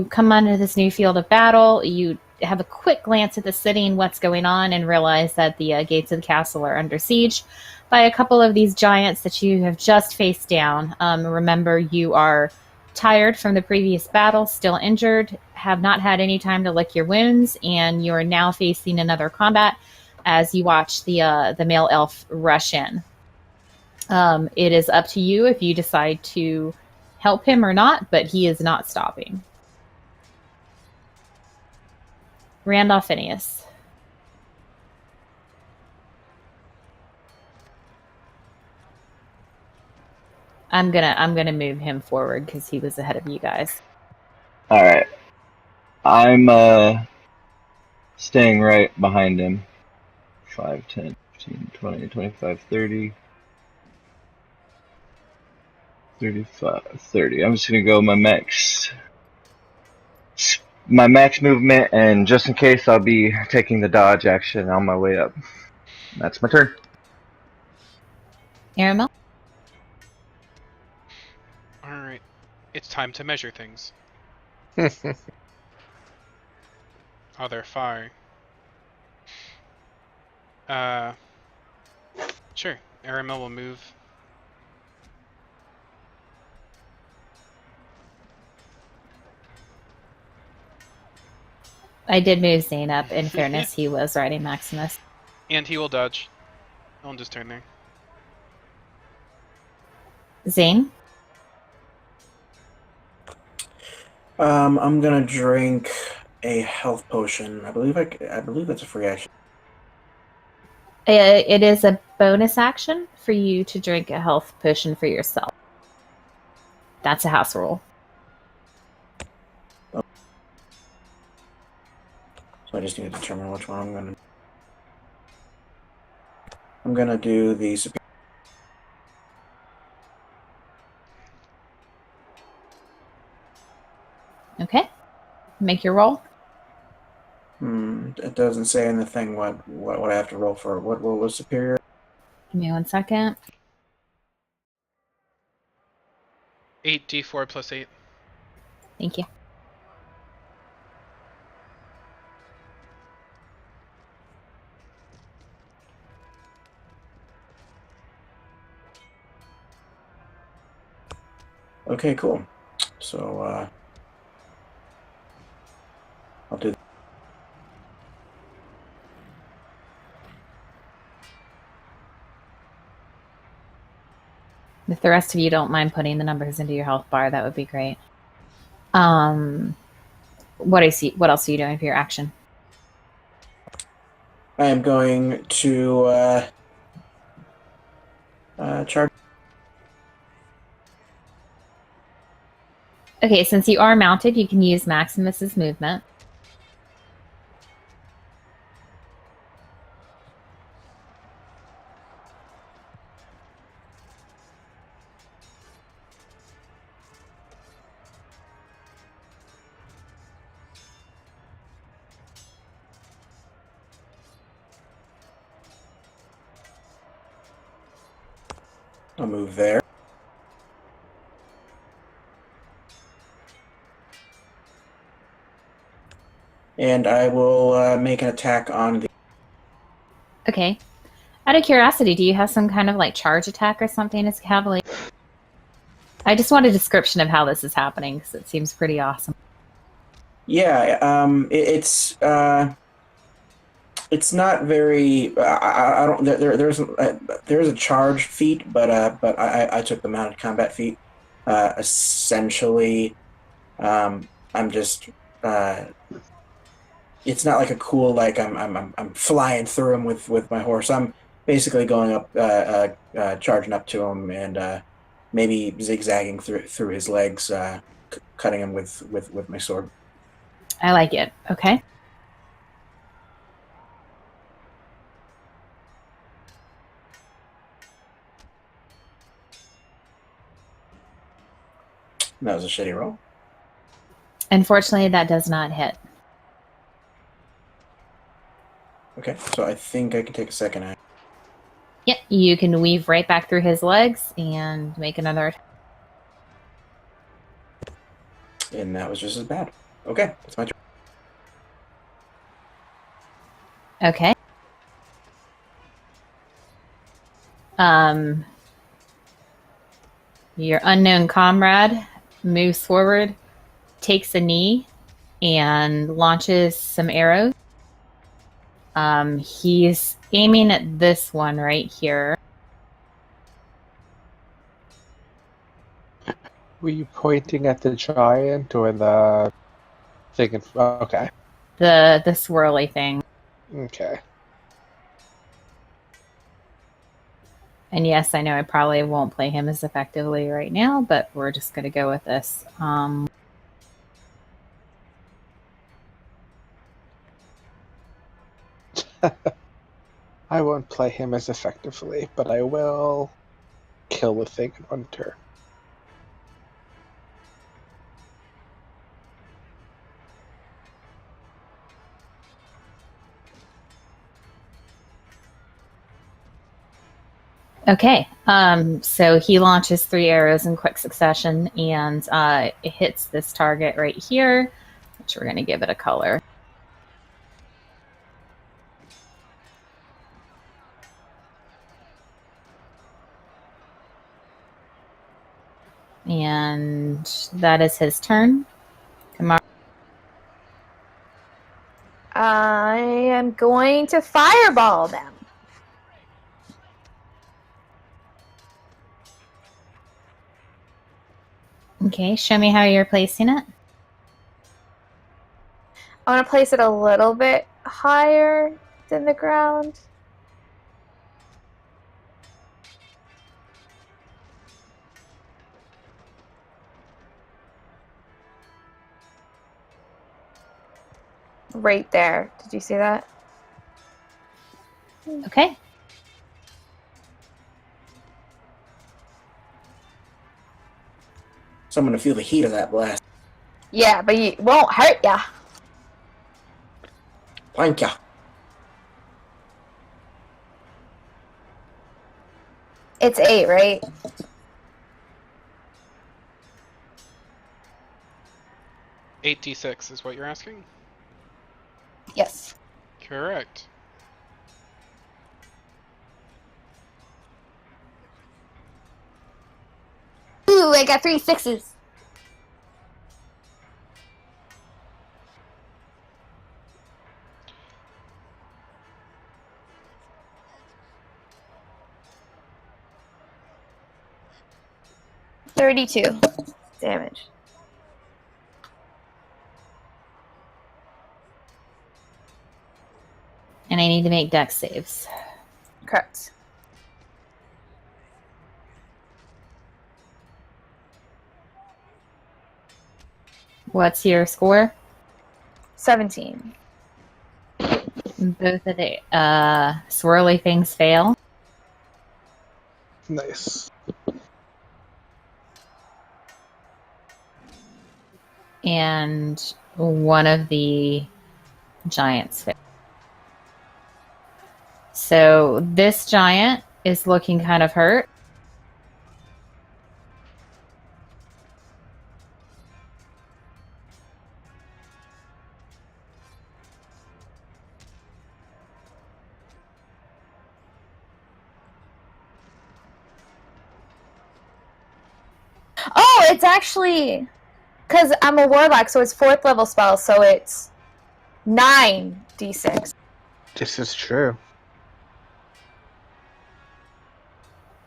come onto this new field of battle. You have a quick glance at the city and what's going on, and realize that the gates of the castle are under siege by a couple of these giants that you have just faced down. Remember, you are tired from the previous battle, still injured, have not had any time to lick your wounds, and you are now facing another combat as you watch the male elf rush in. It is up to you if you decide to help him or not, but he is not stopping. Randolph Phineas. I'm gonna move him forward because he was ahead of you guys. All right. I'm staying right behind him. 5, 10, 15, 20, 25, 30, 35, 30. I'm just gonna go my max movement, and just in case, I'll be taking the dodge action on my way up. That's my turn. Aramel? Alright. It's time to measure things. Oh, they're far. Sure. Aramel will move. I did move Zane up. In fairness, he was riding Maximus. And he will dodge. I'll just turn there. Zane? I'm gonna drink a health potion. I believe that's a free action. It is a bonus action for you to drink a health potion for yourself. That's a house rule. So I just need to determine which one I'm gonna do the superior. Okay. Make your roll. It doesn't say in the thing what I have to roll for. What was superior? Give me 1 second. 8d4 plus 8. Thank you. Okay, cool. So I'll do. If the rest of you don't mind putting the numbers into your health bar, that would be great. What else are you doing for your action? I am going to charge. Okay, since you are mounted, you can use Maximus's movement. I'll move there. And I will make an attack on the. Okay. Out of curiosity, do you have some kind of like charge attack or something as cavalier? I just want a description of how this is happening because it seems pretty awesome. Yeah, it's not very. I don't. There's a charge feat, but I took the mounted combat feat. Essentially, I'm just. It's not like a cool like I'm flying through him with my horse. I'm basically going up, charging up to him, and maybe zigzagging through his legs, cutting him with my sword. I like it. Okay. That was a shitty roll. Unfortunately, that does not hit. Okay, so I think I can take a second act. Yep, you can weave right back through his legs and make another. And that was just as bad. Okay, that's my turn. Okay. Your unknown comrade moves forward, takes a knee, and launches some arrows. He's aiming at this one right here. Were you pointing at the giant or the thing? Okay. The swirly thing. Okay. And yes, I know I probably won't play him as effectively right now, but we're just going to go with this. I won't play him as effectively, but I will kill the thing in one turn. Okay, so he launches 3 arrows in quick succession, and it hits this target right here, which we're going to give it a color. And that is his turn. Kamara. I am going to fireball them. Okay, show me how you're placing it. I want to place it a little bit higher than the ground. Right there. Did you see that? Okay. So I'm gonna feel the heat of that blast. Yeah, but it won't hurt ya. Thank ya. It's 8, right? Eight d6 is what you're asking? Yes. Correct. Ooh, I got 3 6s. $32 damage. And I need to make dex saves. Correct. What's your score? 17. Both of the swirly things fail. Nice. And one of the giants fail. So this giant is looking kind of hurt. Oh, it's actually... Because I'm a warlock, so it's 4th level spell, so it's 9d6. This is true.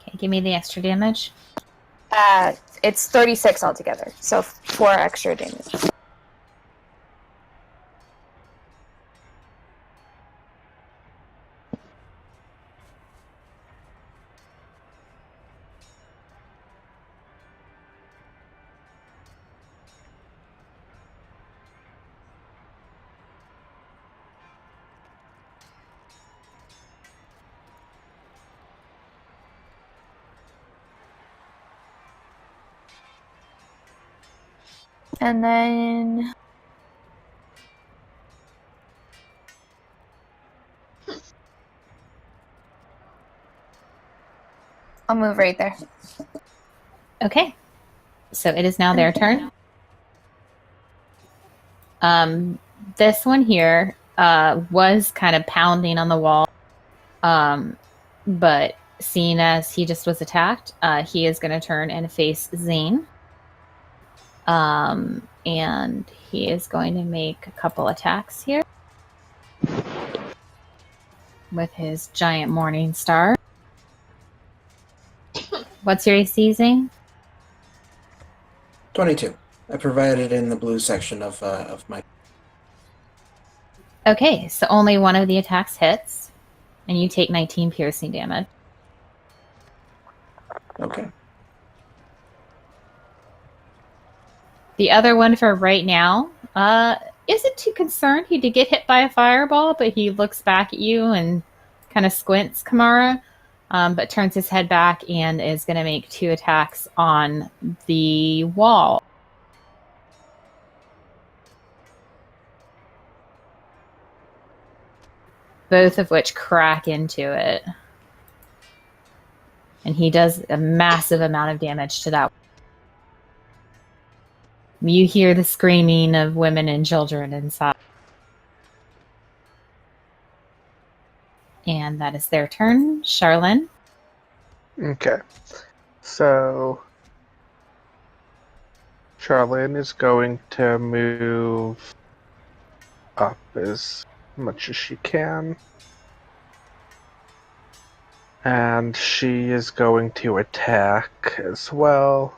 Okay, give me the extra damage. It's 36 altogether, so 4 extra damage. And then... I'll move right there. Okay. So it is now their turn. This one here was kind of pounding on the wall, but seeing as he just was attacked, he is going to turn and face Zane. And he is going to make a couple attacks here with his giant morning star. What's your AC, Zane? 22. I provided it in the blue section of my. Okay, so only one of the attacks hits, and you take 19 piercing damage. Okay. The other one for right now isn't too concerned. He did get hit by a fireball, but he looks back at you and kind of squints, Kamara, but turns his head back and is going to make 2 attacks on the wall. Both of which crack into it. And he does a massive amount of damage to that. You hear the screaming of women and children inside. And that is their turn. Charlene? Okay. So Charlene is going to move up as much as she can. And she is going to attack as well.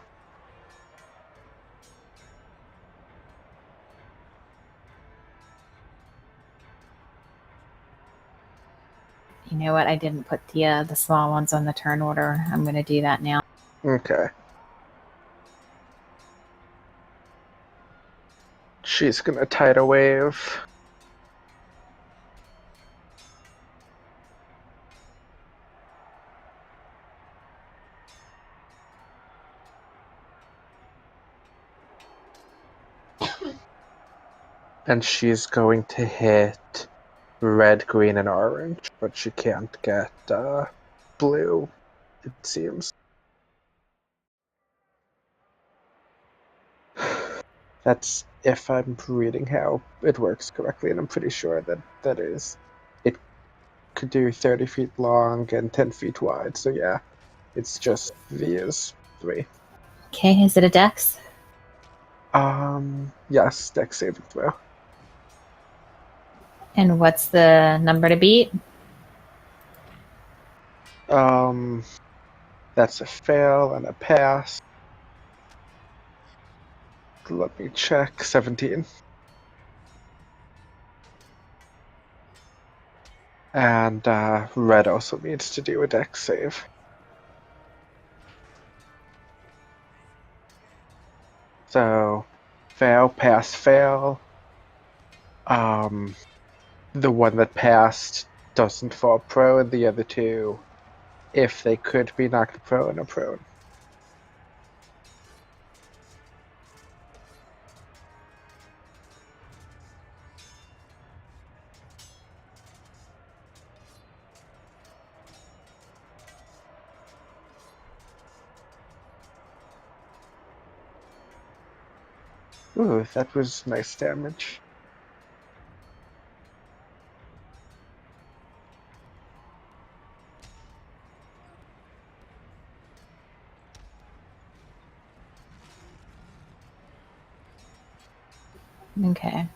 You know what? I didn't put the small ones on the turn order. I'm going to do that now. Okay. She's gonna tidal wave. And she's going to hit red, green, and orange, but she can't get blue, it seems. That's if I'm reading how it works correctly, and I'm pretty sure that is. It could do 30 feet long and 10 feet wide, so yeah, it's just V is 3. Okay, is it a dex? Yes, dex saving throw. And what's the number to beat? That's a fail and a pass. Let me check. 17. And red also needs to do a dex save. So, fail, pass, fail. The one that passed doesn't fall prone. The other two, if they could be knocked prone, are prone. Ooh, that was nice damage. Okay.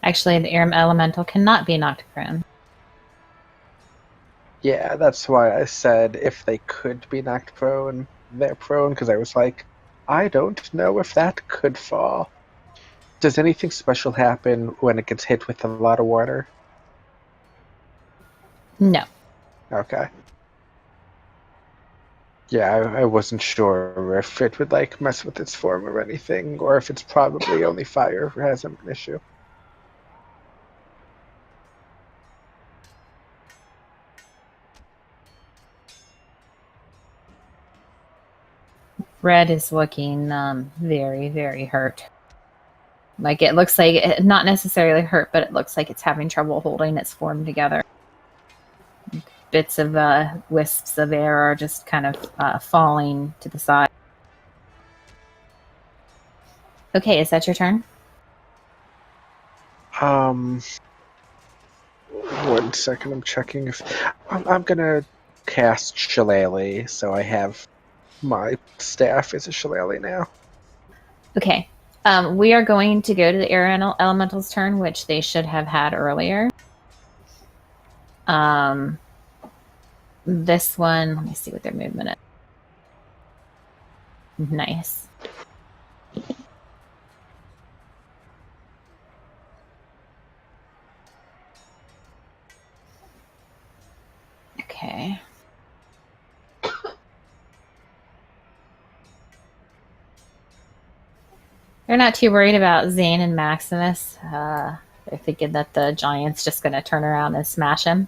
Actually, the air elemental cannot be knocked prone. Yeah, that's why I said if they could be knocked prone, they're prone, because I was like, I don't know if that could fall. Does anything special happen when it gets hit with a lot of water? No. Okay. Yeah, I wasn't sure if it would like mess with its form or anything, or if it's probably only fire has an issue. Red is looking very, very hurt. Like, it looks like, not necessarily hurt, but it looks like it's having trouble holding its form together. Bits of wisps of air are just kind of falling to the side. Okay, is that your turn? 1 second, I'm checking if I'm gonna cast Shillelagh, so I have my staff as a Shillelagh now. Okay. We are going to go to the air elemental's turn, which they should have had earlier. This one, let me see what their movement is. Nice. Okay. They're not too worried about Zane and Maximus. They're thinking that the giant's just going to turn around and smash him.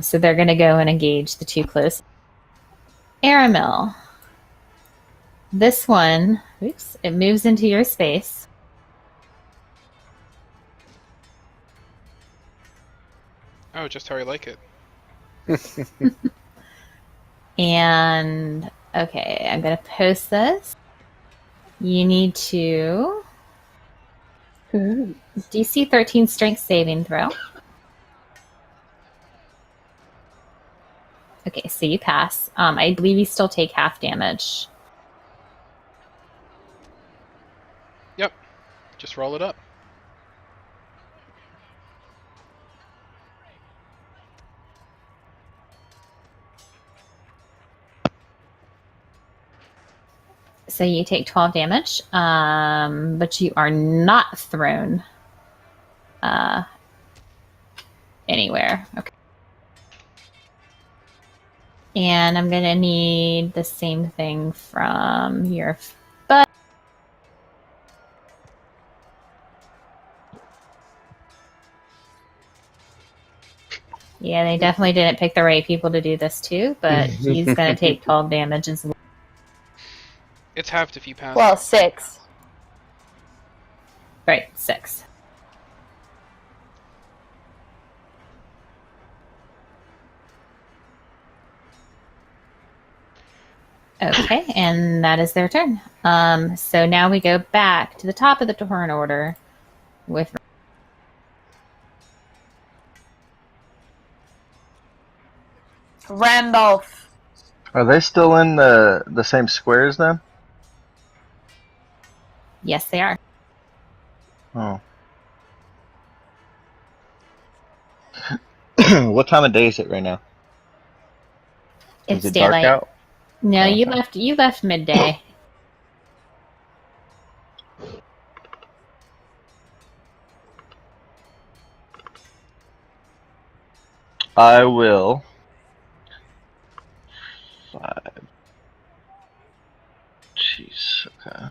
So they're going to go and engage the two close. Aramil. This one, oops, it moves into your space. Oh, just how I like it. And, okay, I'm going to post this. You need to DC 13 strength saving throw. Okay, so you pass. I believe you still take half damage. Yep. Just roll it up. So you take 12 damage, but you are not thrown anywhere. Okay. And I'm going to need the same thing from your butt. Yeah, they definitely didn't pick the right people to do this too, but he's going to take 12 damage as well. It's halved if you pass. Well, 6. Right, 6. Okay, and that is their turn. So now we go back to the top of the turn order with Randolph. Are they still in the same squares then? yes, they are. Oh. What time of day is it right now? It's is it daylight. dark out? No, Okay. you left midday. I will. 5. Jeez. Okay.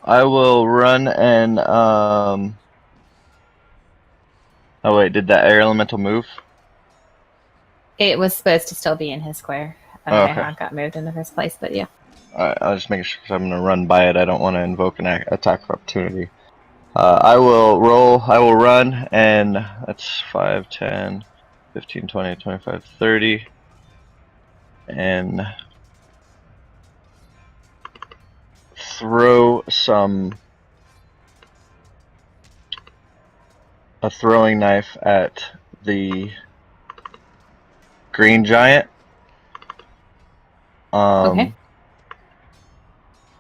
I will run and Oh wait, did that air elemental move? It was supposed to still be in his square. I don't know Okay. how it got moved in the first place, but yeah. Alright, I'll just make sure because I'm gonna run by it. I don't want to invoke an attack of opportunity. I will roll. I will run, and that's 5, 10, 15, 20, 25, 30, and throw a throwing knife at the green giant. Okay.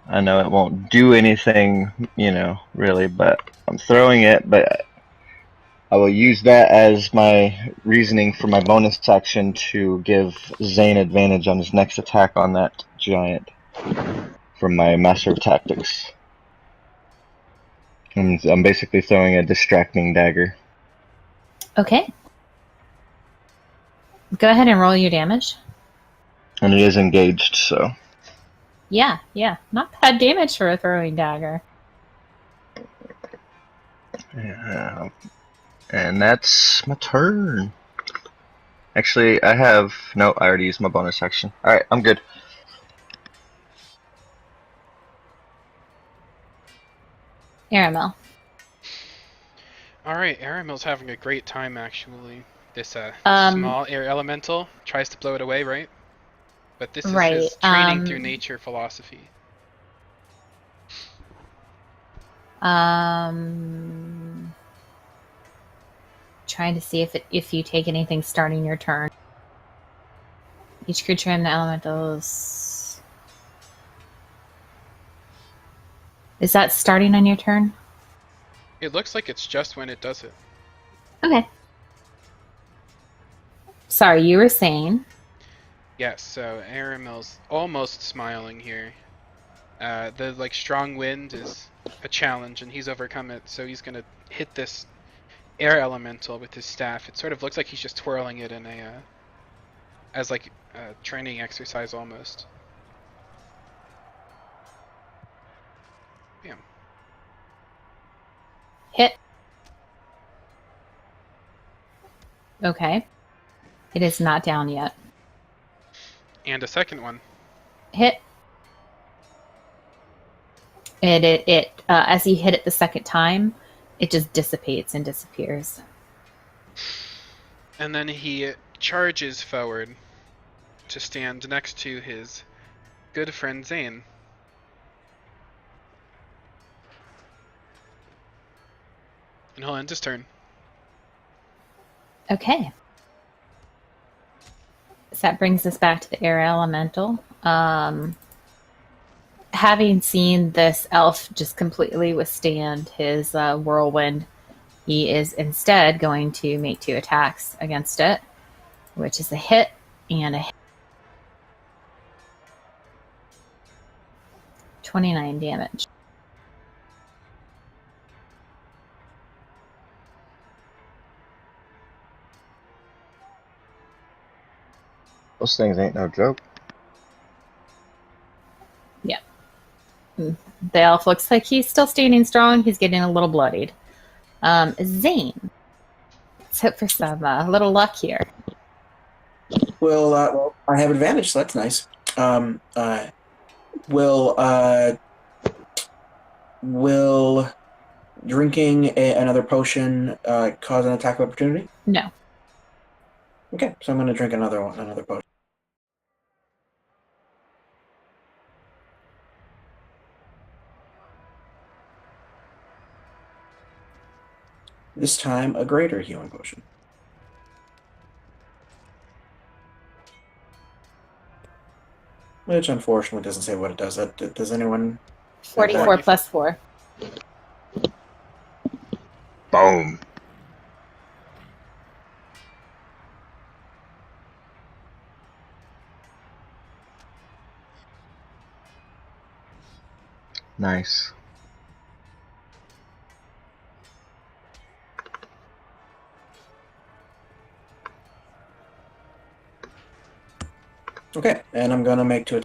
I know it won't do anything, really, but I'm throwing it, but I will use that as my reasoning for my bonus action to give Zane advantage on his next attack on that giant from my Master of Tactics. I'm basically throwing a distracting dagger. Okay. Go ahead and roll your damage. And it is engaged, so. Yeah. Not bad damage for a throwing dagger. Yeah. And that's my turn. Actually, I already used my bonus action. Alright, I'm good. Aramil. Alright, Aramil's having a great time actually. This Um, small air elemental tries to blow it away, right? But this is Right, his training through nature philosophy. Trying to see if you take anything starting your turn. Each creature in the elementals. Is that starting on your turn? It looks like it's just when it does it. Okay. Sorry, you were saying. Yes, so Aramel's almost smiling here. The like strong wind is a challenge, and he's overcome it. So he's gonna hit this air elemental with his staff. It sort of looks like he's just twirling it in a as like a training exercise almost. Bam. Hit. Okay. It is not down yet. And a second one. Hit. As you hit it the second time, it just dissipates and disappears. And then he charges forward to stand next to his good friend Zane. And he'll end his turn. Okay. So that brings us back to the air elemental. Having seen this elf just completely withstand his whirlwind, he is instead going to make 2 attacks against it, which is a hit and a hit. 29 damage. Those things ain't no joke. The elf looks like he's still standing strong. He's getting a little bloodied. Zane, let's hope for some little luck here. Well, I have advantage, so that's nice. Will drinking another potion cause an attack of opportunity? No. Okay, so I'm going to drink another potion. This time, a greater healing potion. Which, unfortunately, doesn't say what it does. Does anyone... 44 plus 4. Boom. Nice. Okay, and I'm going to make 2...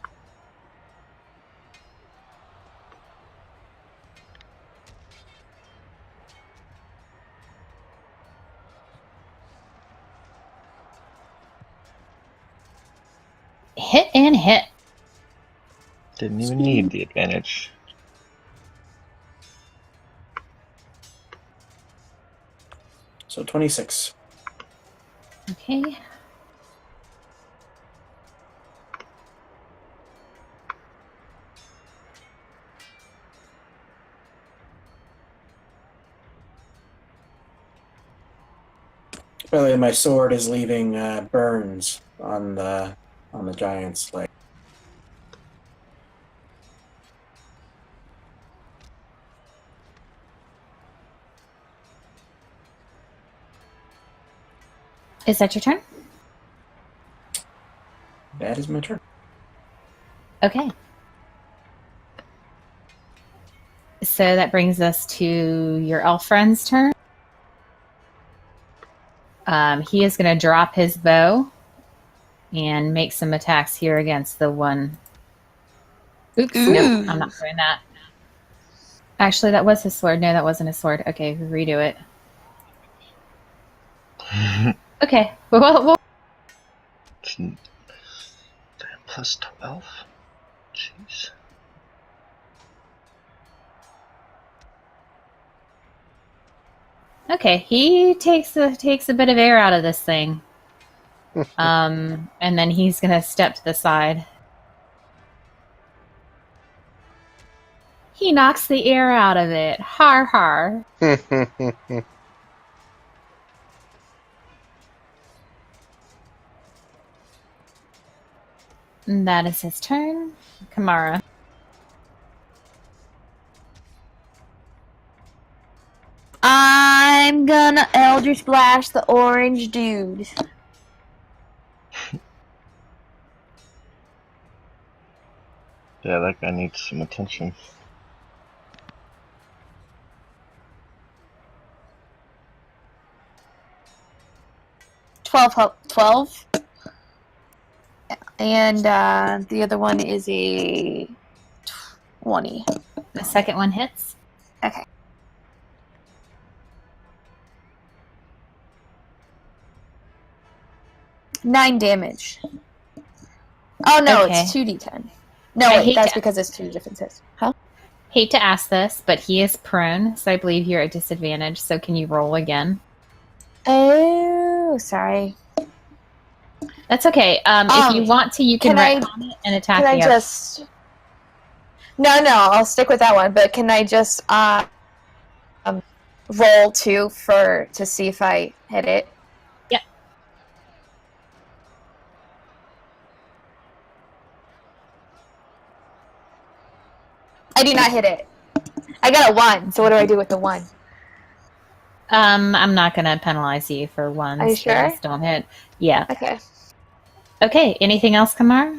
Hit and hit. Didn't even need the advantage. So 26. Okay. By the way, my sword is leaving burns on the giant's leg. Is that your turn? That is my turn. Okay. So that brings us to your elf friend's turn. He is going to drop his bow and make some attacks here against the one. Oops, no, I'm not doing that. Actually, that was his sword. No, that wasn't his sword. Okay, redo it. Okay, well, Plus 12? Jeez. okay. He takes a bit of air out of this thing, and then he's gonna step to the side. He knocks the air out of it. Har har. And that is his turn. Kamara. I'm gonna Eldritch Blast the orange dude. Yeah, that guy needs some attention. Twelve. And the other one is a 20. The second one hits. Okay. Nine damage. Oh no, Okay. it's 2d10. No, I wait, hate that's to- because it's two different hits. Huh? Hate to ask this, but he is prone, so I believe you're at disadvantage. So can you roll again? Oh, sorry. That's okay. If you want to, you can can I- retcon it and attack Can I the other. just? No, I'll stick with that one. But can I just roll 2 to see if I hit it? Yep. I do not hit it. I got a 1. So what do I do with the 1? I'm not gonna penalize you for ones. Are you that sure? just don't hit. Yeah. Okay. Okay. Anything else, Kamar?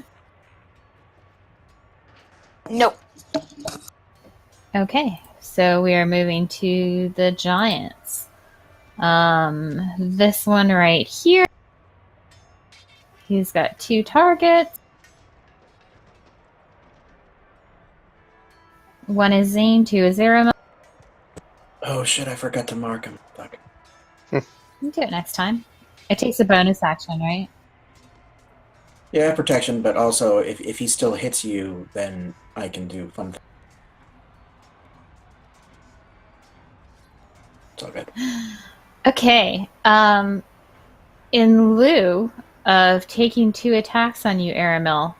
Nope. Okay. So we are moving to the giants. This one right here. He's got 2 targets. One is Zane, 2 is Zero. Oh shit! I forgot to mark him. Fuck. You can do it next time. It takes a bonus action, right? Yeah, protection, but also if he still hits you, then I can do fun things. It's all good. Okay. In lieu of taking 2 attacks on you, Aramil,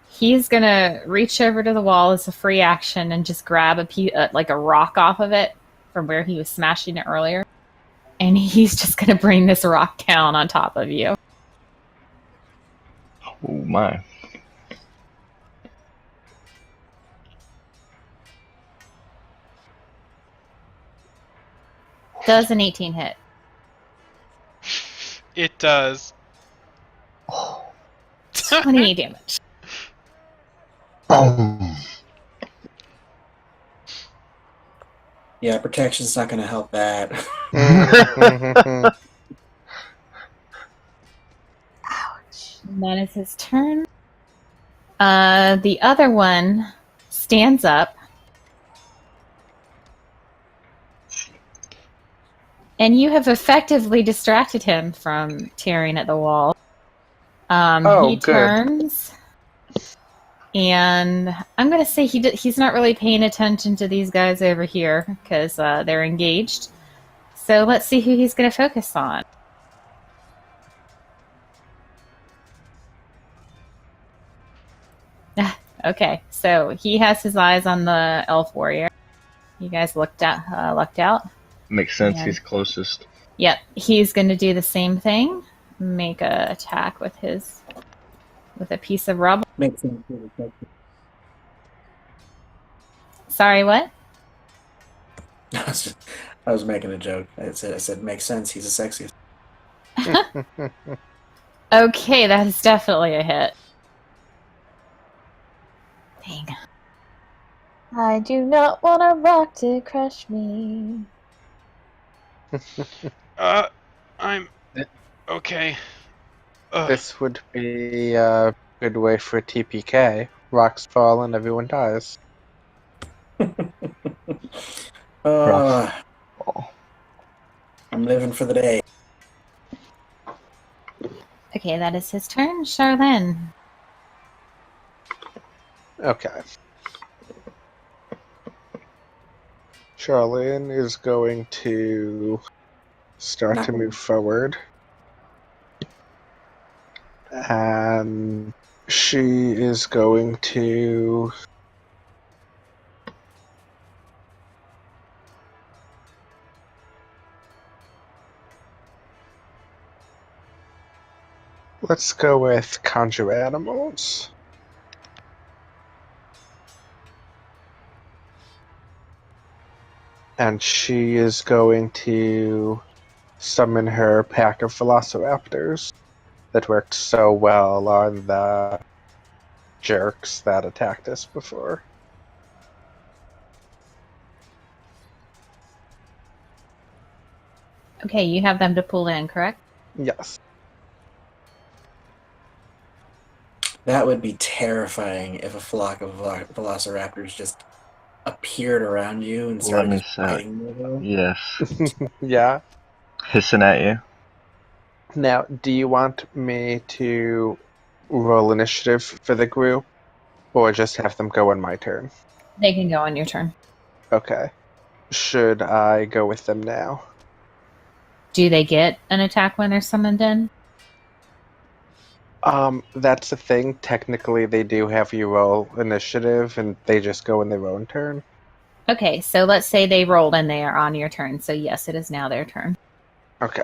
he's gonna reach over to the wall as a free action and just grab like a rock off of it from where he was smashing it earlier, and he's just gonna bring this rock down on top of you. Oh my. Does an 18 hit? It does. 28 damage. Boom. Yeah, protection's not gonna help that. And that is his turn. The other one stands up. And you have effectively distracted him from tearing at the wall. He good. turns. And I'm going to say he's not really paying attention to these guys over here because they're engaged. So let's see who he's going to focus on. Okay, so he has his eyes on the elf warrior. You guys lucked out. Makes sense. Yeah. He's closest. Yep, he's going to do the same thing. Make a attack with a piece of rubble. Makes sense. for protection. Sorry, what? I was making a joke. I said makes sense. He's a sexiest. Okay, that is definitely a hit. Dang. I do not want a rock to crush me. I'm okay. Ugh. This would be a good way for TPK. Rocks fall and everyone dies. Uh, Oh. I'm living for the day. Okay, that is his turn. Charlene. Okay. Charlene is going to start to move forward. And she is going to Let's go with conjure animals. And she is going to summon her pack of velociraptors that worked so well on the jerks that attacked us before. Okay, you have them to pull in, correct? Yes. That would be terrifying if a flock of velociraptors just appeared around you and Let started me just say. biting you. Yes. Yeah. Hissing at you. Now, do you want me to roll initiative for the group, or just have them go on my turn? They can go on your turn. Okay. Should I go with them now? Do they get an attack when they're summoned in? That's the thing. Technically, they do have you roll initiative, and they just go in their own turn. Okay, so let's say they rolled and they are on your turn. So yes, it is now their turn. Okay.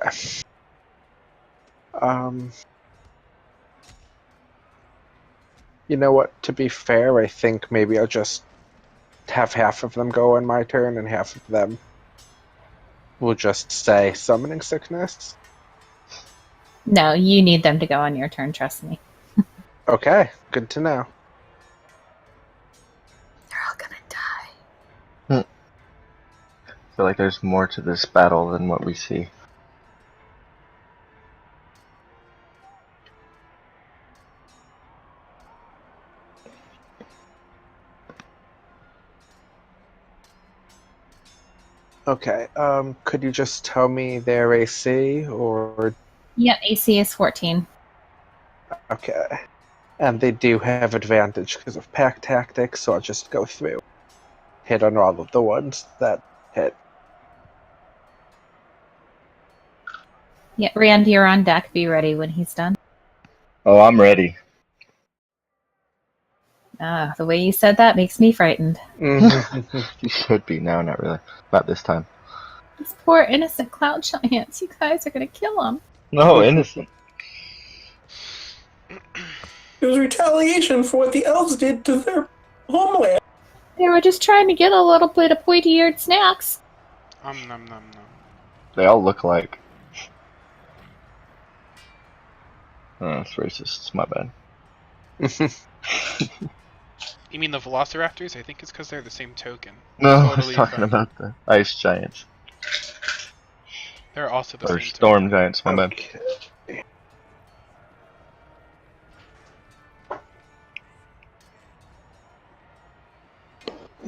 You know what? To be fair, I think maybe I'll just have half of them go on my turn, and half of them will just say summoning sickness. No, you need them to go on your turn, trust me. Okay, good to know. They're all gonna die. I feel like there's more to this battle than what we see. Okay, could you just tell me their AC, or... Yep, AC is 14. Okay. And they do have advantage because of pack tactics, so I'll just go through. Hit on all of the ones that hit. Yeah, Rand, you're on deck. Be ready when he's done. Oh, I'm ready. The way you said that makes me frightened. You should be. No, not really. Not this time. These poor innocent cloud giants. You guys are gonna kill them. No, innocent. It was retaliation for what the elves did to their homeland. They were just trying to get a little bit of pointy-eared snacks. Nom nom nom. They all look like. Oh, that's racist. It's my bad. You mean the Velociraptors? I think it's because they're the same token. No, I was Totally talking fine. about the ice giants. They're also the Or same storm token. giants, my bad. Okay.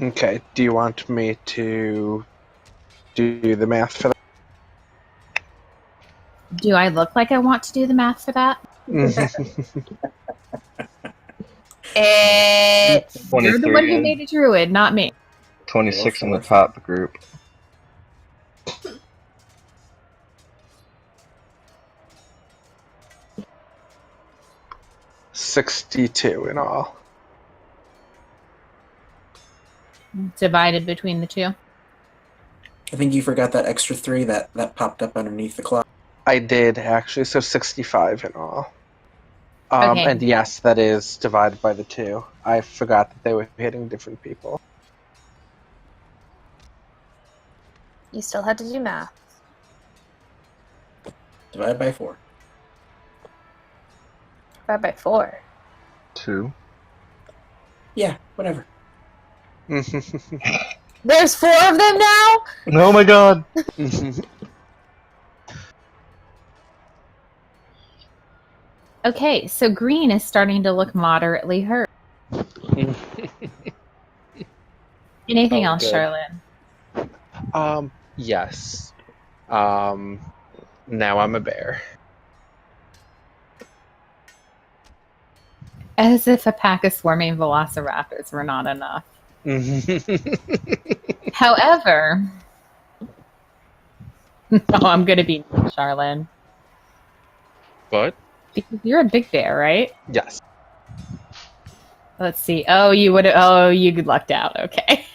Okay, do you want me to do the math for Do I look like I want to do the math for that? that? You're the one who 23 made a druid, not me. 26 in the top group. $62 in all. Divided between the two. I think you forgot that extra 3 that popped up underneath the clock. I did, actually, so 65 in all. Okay. And yes, that is divided by the 2. I forgot that they were hitting different people. You still had to do math. Divided by 4. Divided by 4. 2. Yeah, whatever. There's 4 of them now? Oh my god! Okay, so green is starting to look moderately hurt. Anything Oh, else, good. Charlotte? Yes. Now I'm a bear. As if a pack of swarming velociraptors were not enough. However, no, I'm gonna be Charlene. What? Because you're a big bear, right? Yes. Let's see. Oh, you lucked out. Okay.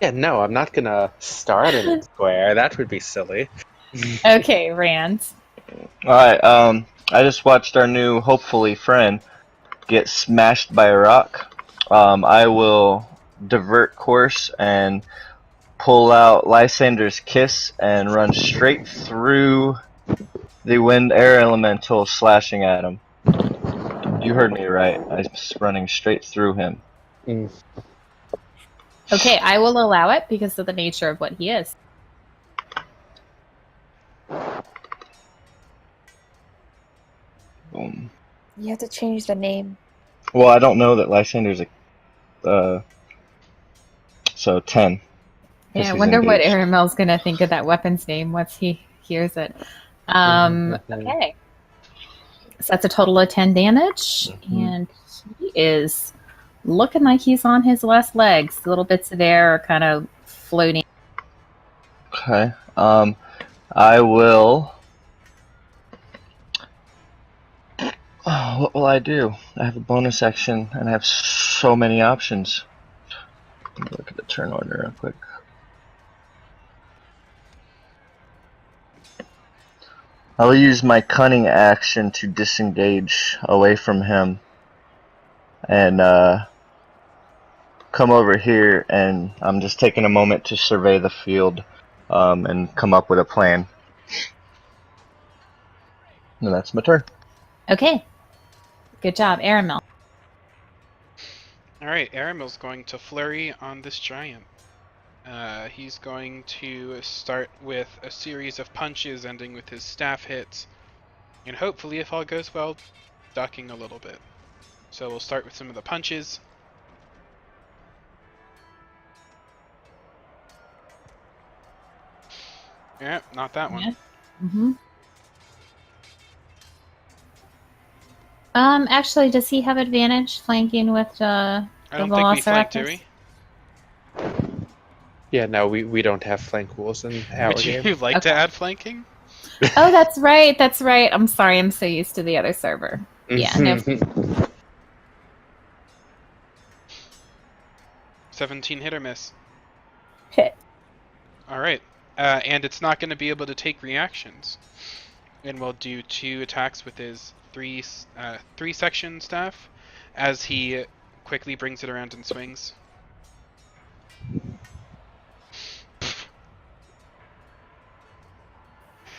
Yeah, no, I'm not gonna start in a square. That would be silly. Okay, Rand. Alright, I just watched our new, hopefully, friend get smashed by a rock. I will divert course and pull out Lysander's Kiss and run straight through the wind air elemental, slashing at him. You heard me right. I'm running straight through him. Mm. Okay, I will allow it because of the nature of what he is. Boom. You have to change the name. Well, I don't know that Lysander's a. So 10. Yeah, I He's wonder what engaged. Aramel's gonna think of that weapon's name once he hears it. Okay. So that's a total of 10 damage, and he is looking like he's on his last legs. Little bits of air are kind of floating. Okay. I will. Oh, what will I do? I have a bonus action, and I have so many options. Let me look at the turn order real quick. I will use my cunning action to disengage away from him, and come over here, and I'm just taking a moment to survey the field, and come up with a plan. And that's my turn. Okay. Good job, Aramel. Alright, Aramel's going to flurry on this giant. He's going to start with a series of punches ending with his staff hits, and hopefully, if all goes well, ducking a little bit. So we'll start with some of the punches. Yeah, not that one. Yeah. Mm-hmm. Actually, does he have advantage flanking with I don't think we flank, do we? Yeah, no, we don't have flank rules in our Would game. you like to Okay. add flanking? Oh, that's right. That's right. I'm sorry. I'm so used to the other server. Yeah, no. 17 hit or miss. Hit. Alright. And it's not going to be able to take reactions. And we'll do 2 attacks with his 3 section staff as he quickly brings it around and swings.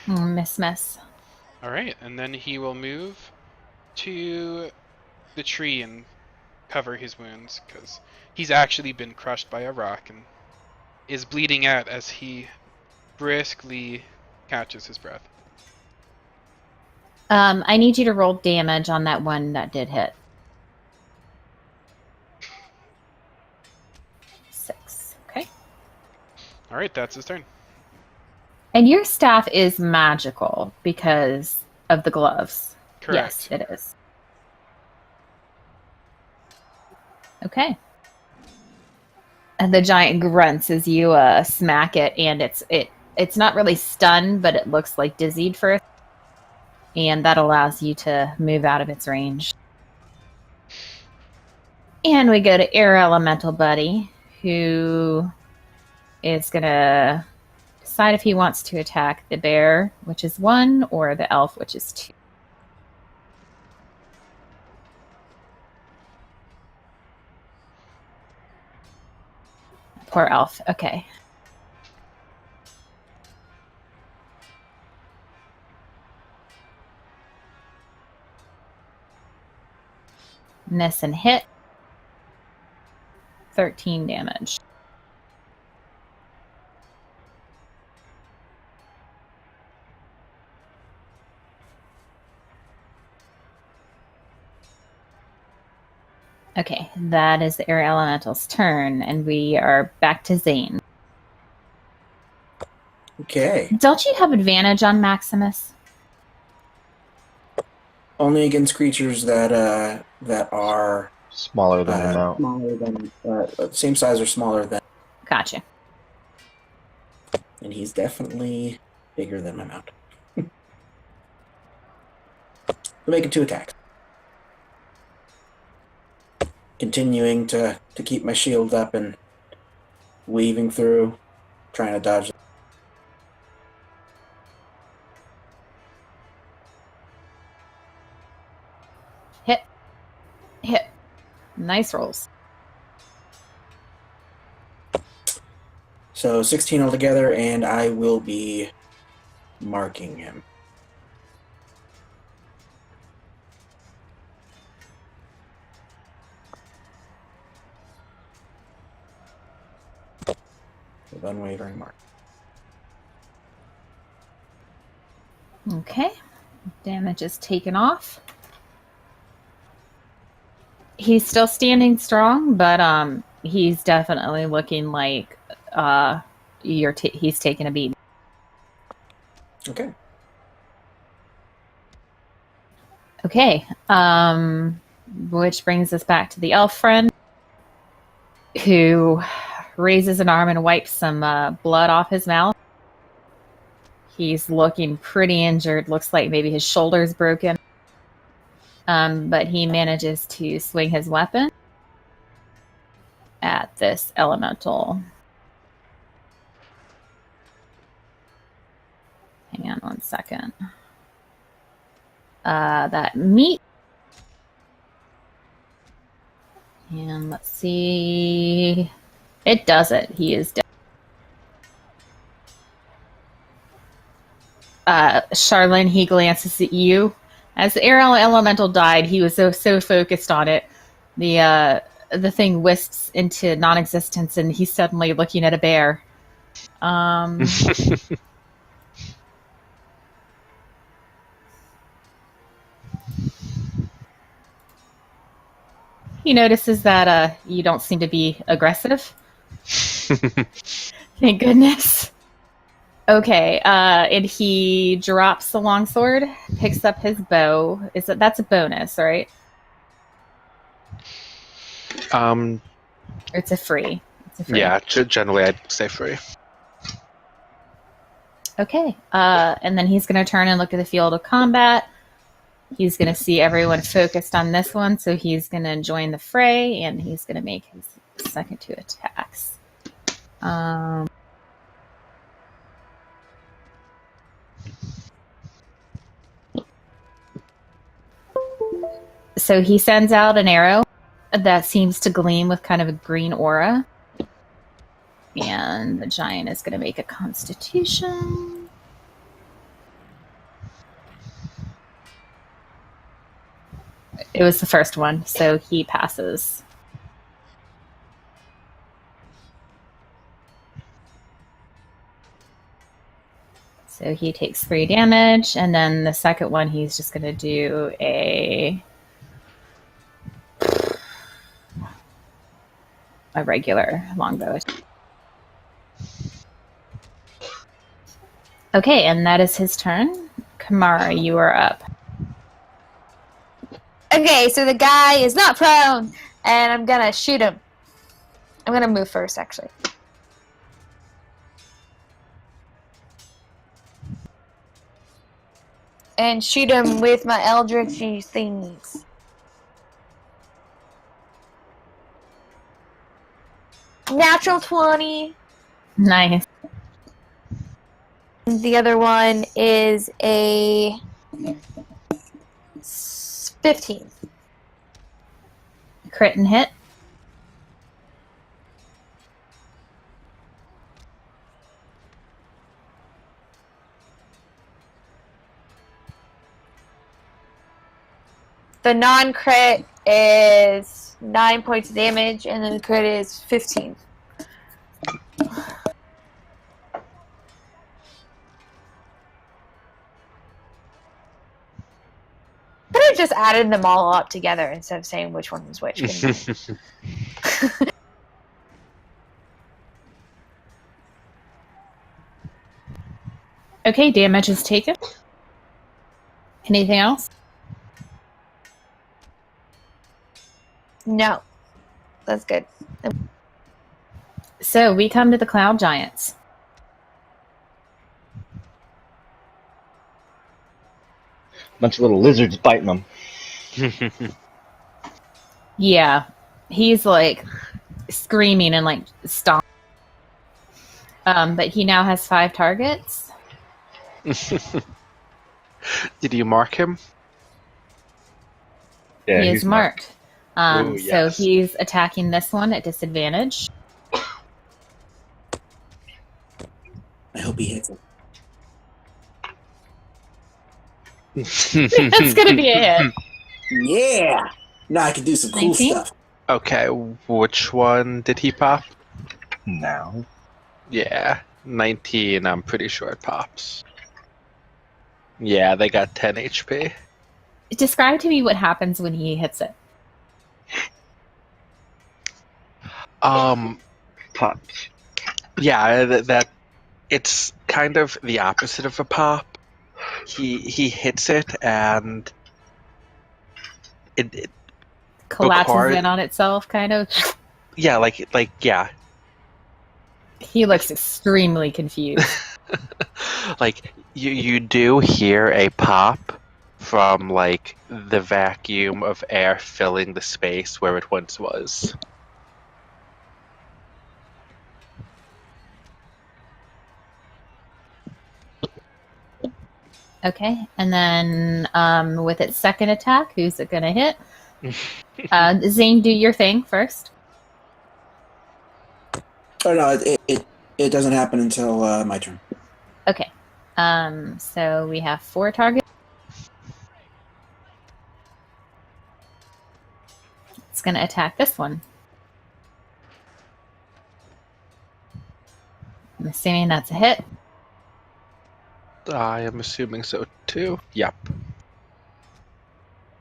Miss. Alright, and then he will move to the tree and cover his wounds, because he's actually been crushed by a rock and is bleeding out as he briskly catches his breath. I need you to roll damage on that one that did hit. 6. Okay. Alright, that's his turn. And your staff is magical because of the gloves. Correct. Yes, it is. Okay. And the giant grunts as you smack it, and it's not really stunned, but it looks like dizzied first. And that allows you to move out of its range. And we go to Air Elemental Buddy, who is going to decide if he wants to attack the bear, which is 1, or the elf, which is 2. Poor elf. Okay. Miss and hit. 13 damage. Okay, that is the Air Elemental's turn, and we are back to Zane. Okay. Don't you have advantage on Maximus? Only against creatures that are Smaller than the mount. smaller than same size or smaller than, Gotcha. and he's definitely bigger than my mount. We're making 2 attacks. Continuing to keep my shield up and weaving through, trying to dodge. Nice rolls. So 16 altogether, and I will be marking him. With unwavering mark. Okay. Damage is taken off. He's still standing strong, but he's definitely looking like he's taking a beat. Okay. Okay. Which brings us back to the elf friend, who raises an arm and wipes some blood off his mouth. He's looking pretty injured. Looks like maybe his shoulder's broken. But he manages to swing his weapon at this elemental. Hang on 1 second. That meat. And let's see. It does it. He is dead. Charlene, he glances at you. As the air elemental died, he was so focused on it. The thing wisps into non-existence, and he's suddenly looking at a bear. He notices that you don't seem to be aggressive. Thank goodness. Okay, and he drops the longsword, picks up his bow. That's a bonus, right? Or it's a free. Yeah, generally I'd say free. Okay, and then he's going to turn and look at the field of combat. He's going to see everyone focused on this one, so he's going to join the fray, and he's going to make his second 2 attacks. So he sends out an arrow that seems to gleam with kind of a green aura. And the giant is going to make a constitution. It was the first one, so he passes. So he takes 3 damage, and then the second one he's just going to do a regular longbow. Okay, and that is his turn. Kamara, you are up. Okay, so the guy is not prone, and I'm gonna shoot him. I'm gonna move first, actually. And shoot him with my Eldritch thingies. Natural 20. Nice. The other one is a 15. Crit and hit. The non-crit is 9 points of damage, and then the crit is 15. Could have just added them all up together instead of saying which one was which. Okay, damage is taken. Anything else? No. That's good. So we come to the Cloud Giants. Bunch of little lizards biting them. Yeah. He's like screaming and like stomp. But he now has 5 targets. Did you mark him? Yeah, He he's is marked. Ooh, So yes. he's attacking this one at disadvantage. I hope he hits it. That's going to be a hit. Yeah. Now I can do some cool 19? stuff. Okay, which one did he pop? Now. Yeah, 19. I'm pretty sure it pops. Yeah, they got 10 HP. Describe to me what happens when he hits it. Pops. Yeah, that it's kind of the opposite of a pop. He hits it and it Collapses card- in on itself, kind of. yeah, like yeah. He looks extremely confused. Like you do hear a pop from like the vacuum of air filling the space where it once was. Okay, and then with its second attack, who's it going to hit? Zane, do your thing first. Oh no, it doesn't happen until my turn. Okay. So we have 4 targets. It's going to attack this one. I'm assuming that's a hit. I am assuming so too. Yep.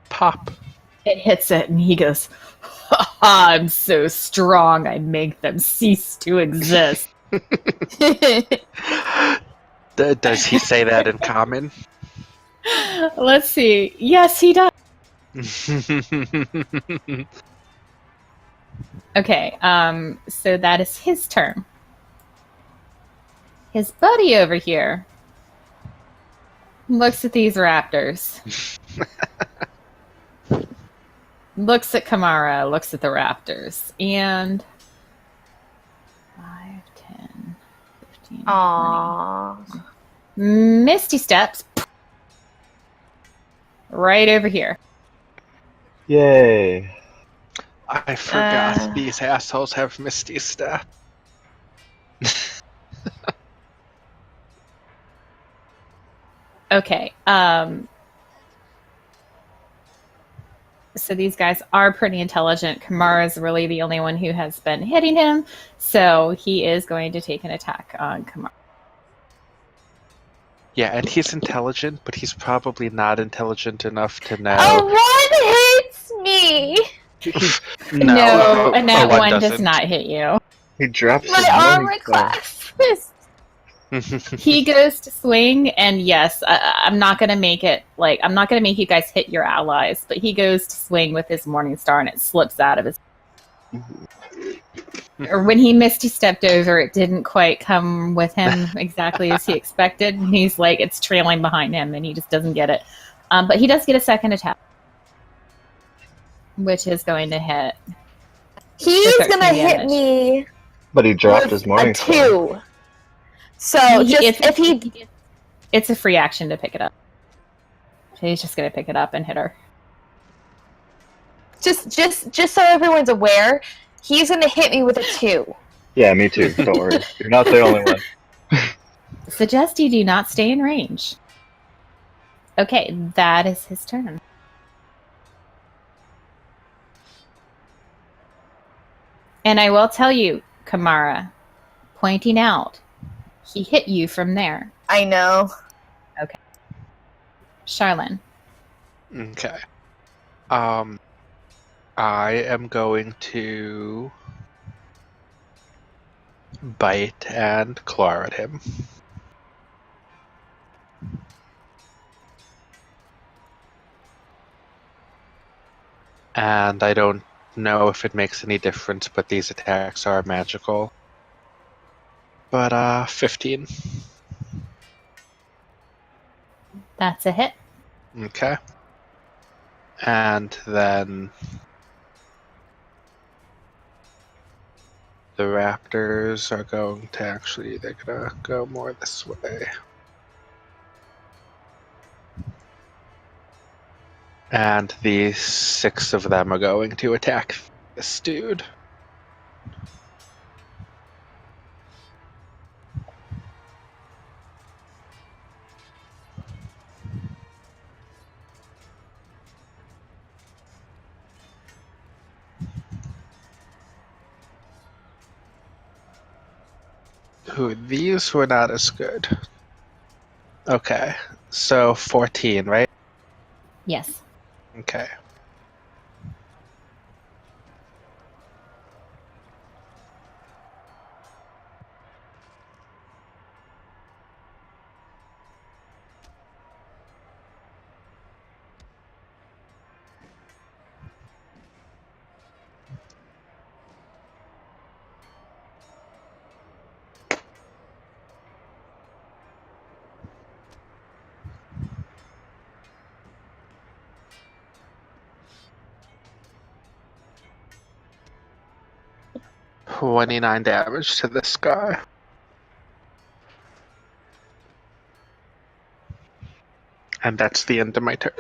Pop. It hits it, and he goes, "Ha ha, I'm so strong, I make them cease to exist." Does he say that in common? Let's see. Yes, he does. Okay, so that is his turn. His buddy over here looks at these raptors. Looks at Kamara, looks at the raptors, and 5, 10, 15, 20. Aww. Misty steps right over here. Yay. I forgot these assholes have Misty Step. Okay. So these guys are pretty intelligent. Kamara is really the only one who has been hitting him, so he is going to take an attack on Kamara. Yeah, and he's intelligent, but he's probably not intelligent enough to know. A 1 hits me. No, a and that one one does doesn't. not hit you. He drops My his armor morning star. class. He goes to swing, and yes, I'm not gonna make it like I'm not gonna make you guys hit your allies, but he goes to swing with his Morning Star, and it slips out of his. Or when he misty stepped over, it didn't quite come with him exactly as he expected. And he's like, it's trailing behind him, and he just doesn't get it. But he does get a second attack, which is going to hit. He's For 13 gonna hit damage. me But he dropped with his morning a star. 2. So if he It's a free action to pick it up. So he's just going to pick it up and hit her. just so everyone's aware, he's gonna hit me with a 2. Yeah, me too. Don't worry. You're not the only one. Suggest you do not stay in range. Okay, that is his turn. And I will tell you, Kamara, pointing out, he hit you from there. I know. Charlene. Okay. I am going to bite and claw at him. And I don't know if it makes any difference, but these attacks are magical. But 15. That's a hit. Okay. And then the raptors are going to actually, they're gonna go more this way. And the 6 of them are going to attack this dude. Ooh, these were not as good. Okay, so 14, right? Yes. Okay. $29 damage to this guy. And that's the end of my turn.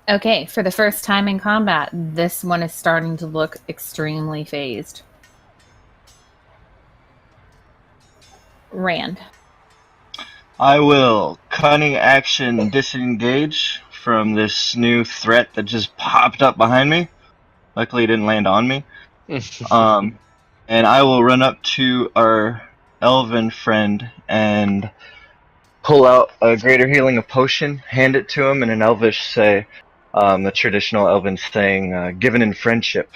Okay, for the first time in combat, this one is starting to look extremely phased. Rand. I will cunning action disengage from this new threat that just popped up behind me. Luckily, it didn't land on me. And I will run up to our elven friend and pull out a greater healing of potion, hand it to him, and in Elvish say the traditional elven saying, given in friendship.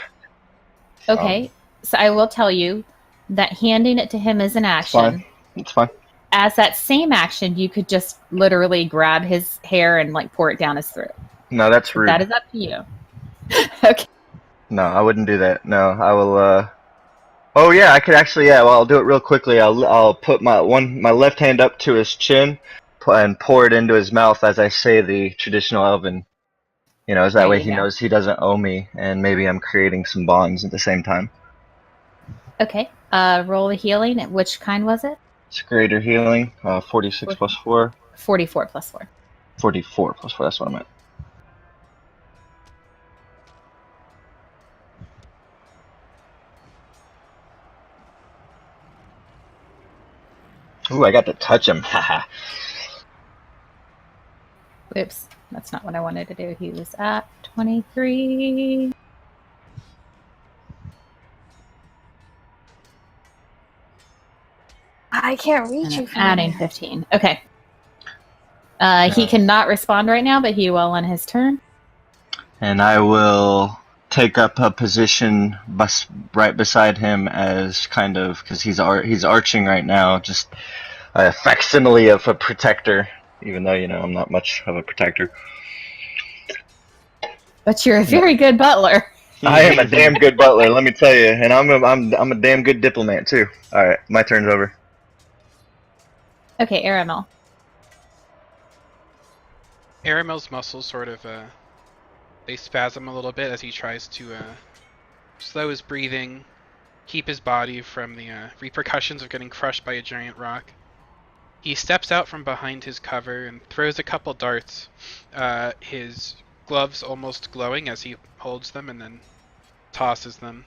Okay, so I will tell you that handing it to him is an action. It's fine. As that same action, you could just literally grab his hair and like pour it down his throat. No, that's rude. That is up to you. Okay. No, I wouldn't do that. No, I will. Oh yeah, I could actually. Yeah, well, I'll do it real quickly. I'll put my left hand up to his chin and pour it into his mouth as I say the traditional elven. You know, as that There way you he go. knows he doesn't owe me, and maybe I'm creating some bonds at the same time. Okay. Roll the healing. Which kind was it? It's greater healing. 46 plus 4. 44 plus 4. 44 plus 4. That's what I meant. Ooh, I got to touch him. Haha. Oops. That's not what I wanted to do. He was at 23. I can't reach And you I'm from adding here. 15. Okay. He cannot respond right now, but he will on his turn. And I will take up a position right beside him as kind of, because he's arching right now, just a facsimile of a protector, even though, you know, I'm not much of a protector. But you're a very good butler. I am a damn good butler, let me tell you, and I'm a damn good diplomat too. All right, my turn's over. Okay, Aramel. Aramel's muscles sort of they spasm a little bit as he tries to slow his breathing, keep his body from the repercussions of getting crushed by a giant rock. He steps out from behind his cover and throws a couple darts, his gloves almost glowing as he holds them, and then tosses them.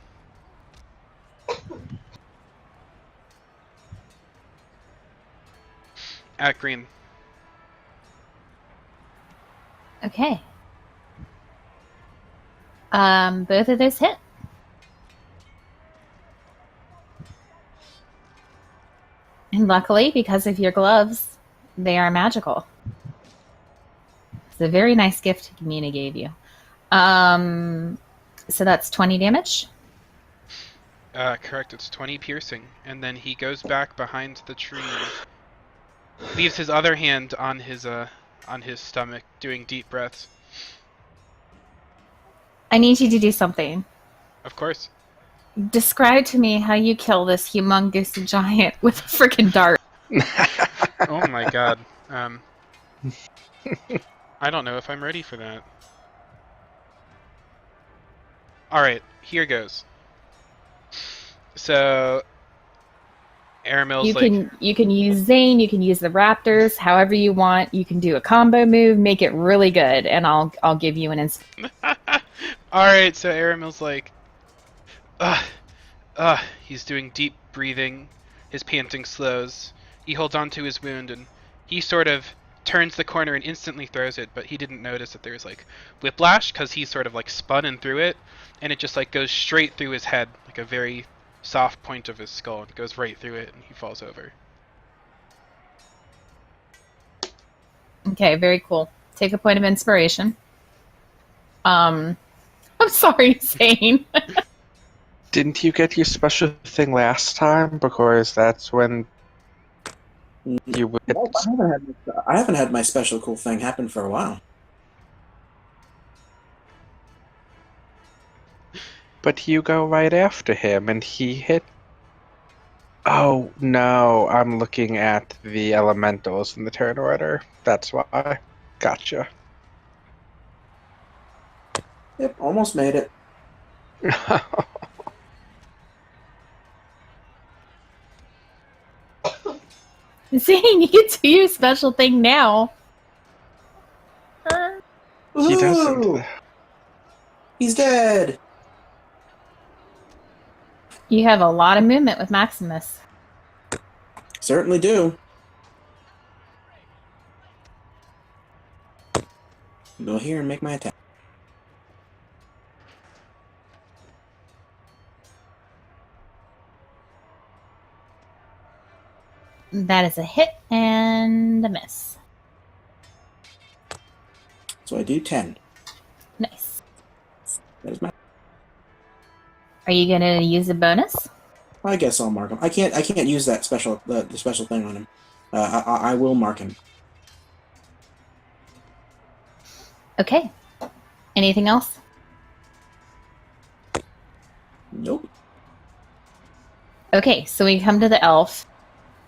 At Green. Okay. Both of those hit. And luckily, because of your gloves, they are magical. It's a very nice gift Mina gave you. So that's 20 damage. Correct, it's 20 piercing. And then he goes back behind the tree and leaves his other hand on his stomach, doing deep breaths. I need you to do something. Of course. Describe to me how you kill this humongous giant with a freaking dart. Oh my god. I don't know if I'm ready for that. Alright, here goes. So, Aramil's You can use Zane, you can use the Raptors, however you want. You can do a combo move, make it really good, and I'll give you an Alright, so Aramil's like, he's doing deep breathing. His panting slows. He holds onto his wound and he sort of turns the corner and instantly throws it, but he didn't notice that there's like whiplash because he sort of like spun and threw it, and it just like goes straight through his head, like a very soft point of his skull. It goes right through it and he falls over. Okay, very cool. Take a point of inspiration. I'm sorry, Zane. Didn't you get your special thing last time? Because that's when you would. Nope, I haven't had my special cool thing happen for a while. But you go right after him, and he hit. Oh no, I'm looking at the elementals in the turn order. That's why. Gotcha. Yep, almost made it. Zane, you can do your special thing now. He Ooh, doesn't. he's dead. You have a lot of movement with Maximus. Certainly do. Go here and make my attack. That is a hit and a miss. So I do 10. Nice. That is my. Are you gonna use a bonus? I guess I'll mark him. I can't use that special the special thing on him. I will mark him. Okay. Anything else? Nope. Okay, so we come to the elf,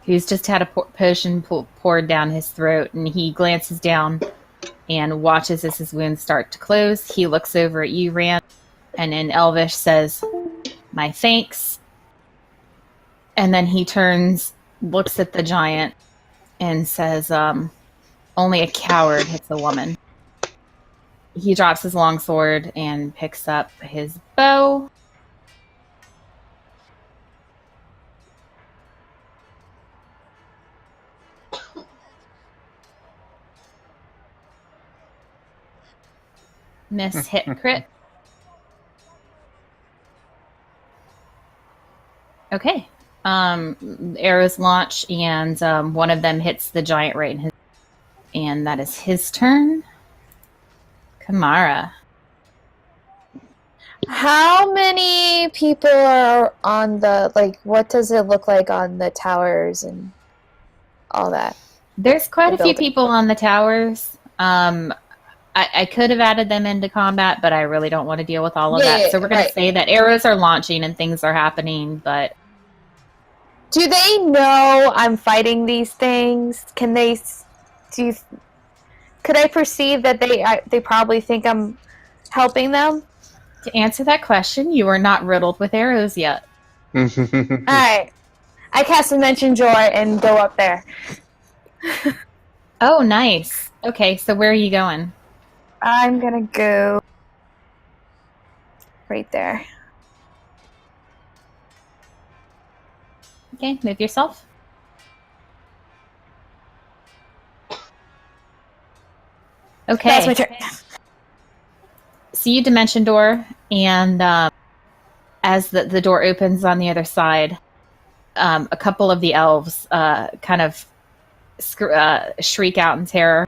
who's just had a potion poured down his throat, and he glances down and watches as his wounds start to close. He looks over at you, Rand, and in Elvish says, "My thanks." And then he turns, looks at the giant, and says, "Only a coward hits a woman." He drops his longsword and picks up his bow. Miss hit crit. Okay. Arrows launch, and one of them hits the giant right in his. And that is his turn. Kamara. How many people are on the, like, what does it look like on the towers and all that? There's quite The a few building. people on the towers. I could have added them into combat, but I really don't want to deal with all of Yeah, that. So we're going right. to say that arrows are launching and things are happening, but Do they know I'm fighting these things? Can they could I perceive that they probably think I'm helping them? to answer that question, you are not riddled with arrows yet. All right. I cast Dimension Joy and go up there. Oh, nice. Okay, so where are you going? I'm gonna go right there. Okay, move yourself. Okay. That's my turn. So you dimension door, and as the door opens on the other side, a couple of the elves kind of shriek out in terror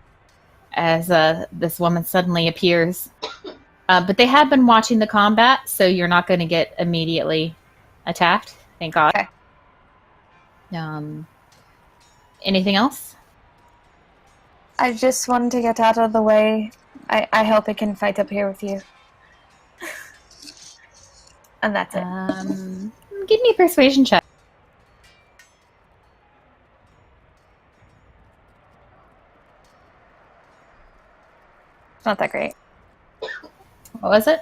as this woman suddenly appears. But they have been watching the combat, so you're not going to get immediately attacked. Thank God. Okay. Anything else? I just wanted to get out of the way. I hope I can fight up here with you. And that's it. Give me a persuasion check. It's not that great. What was it?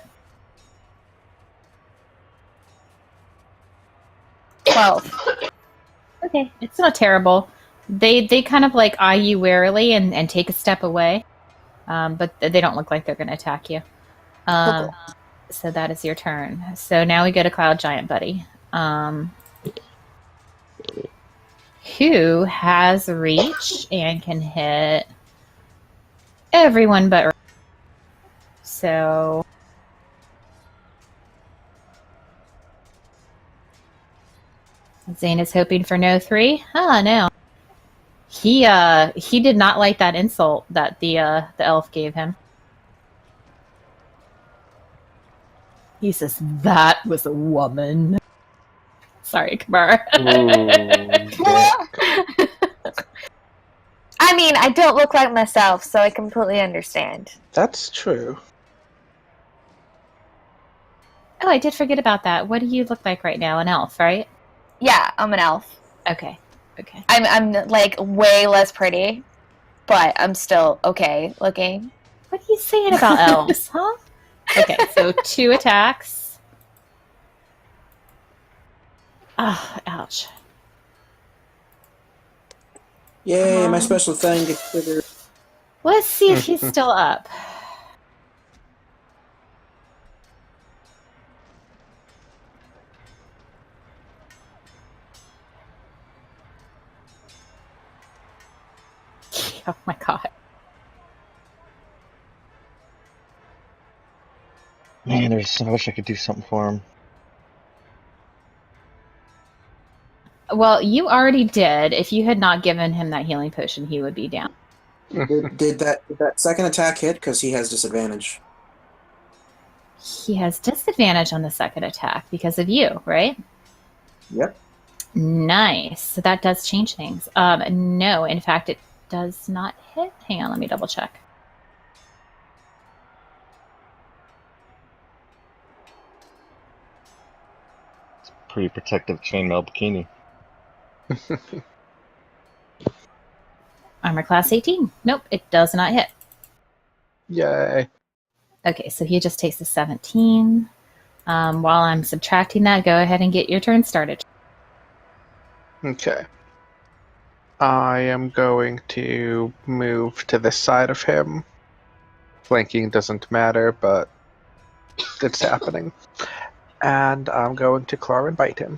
12. Okay, it's not terrible. They kind of like eye you warily and take a step away, but they don't look like they're going to attack you. Cool. So that is your turn. So now we go to Cloud Giant Buddy, who has reach and can hit everyone but. So Zane is hoping for no 3. No. He did not like that insult that the elf gave him. He says, "That was a woman." Sorry, Kamara. I mean, I don't look like myself, so I completely understand. That's true. Oh, I did forget about that. What do you look like right now? An elf, right? Yeah, I'm an elf. Okay. I'm like way less pretty, but I'm still okay looking. What are you saying about elves, huh? Okay, so 2 attacks. Ah, ouch. Yay, my special thing gets triggered. Let's see if he's still up. Oh my god. Man, I wish I could do something for him. Well, you already did. If you had not given him that healing potion, he would be down. Did that second attack hit? Because he has disadvantage. He has disadvantage on the second attack because of you, right? Yep. Nice. So that does change things. No, in fact, it does not hit. Hang on, let me double check. Pretty protective chainmail bikini. Armor class 18. Nope, it does not hit. Yay. Okay, so he just takes the 17. While I'm subtracting that, go ahead and get your turn started. Okay. I am going to move to this side of him. Flanking doesn't matter, but it's happening. And I'm going to claw and bite him.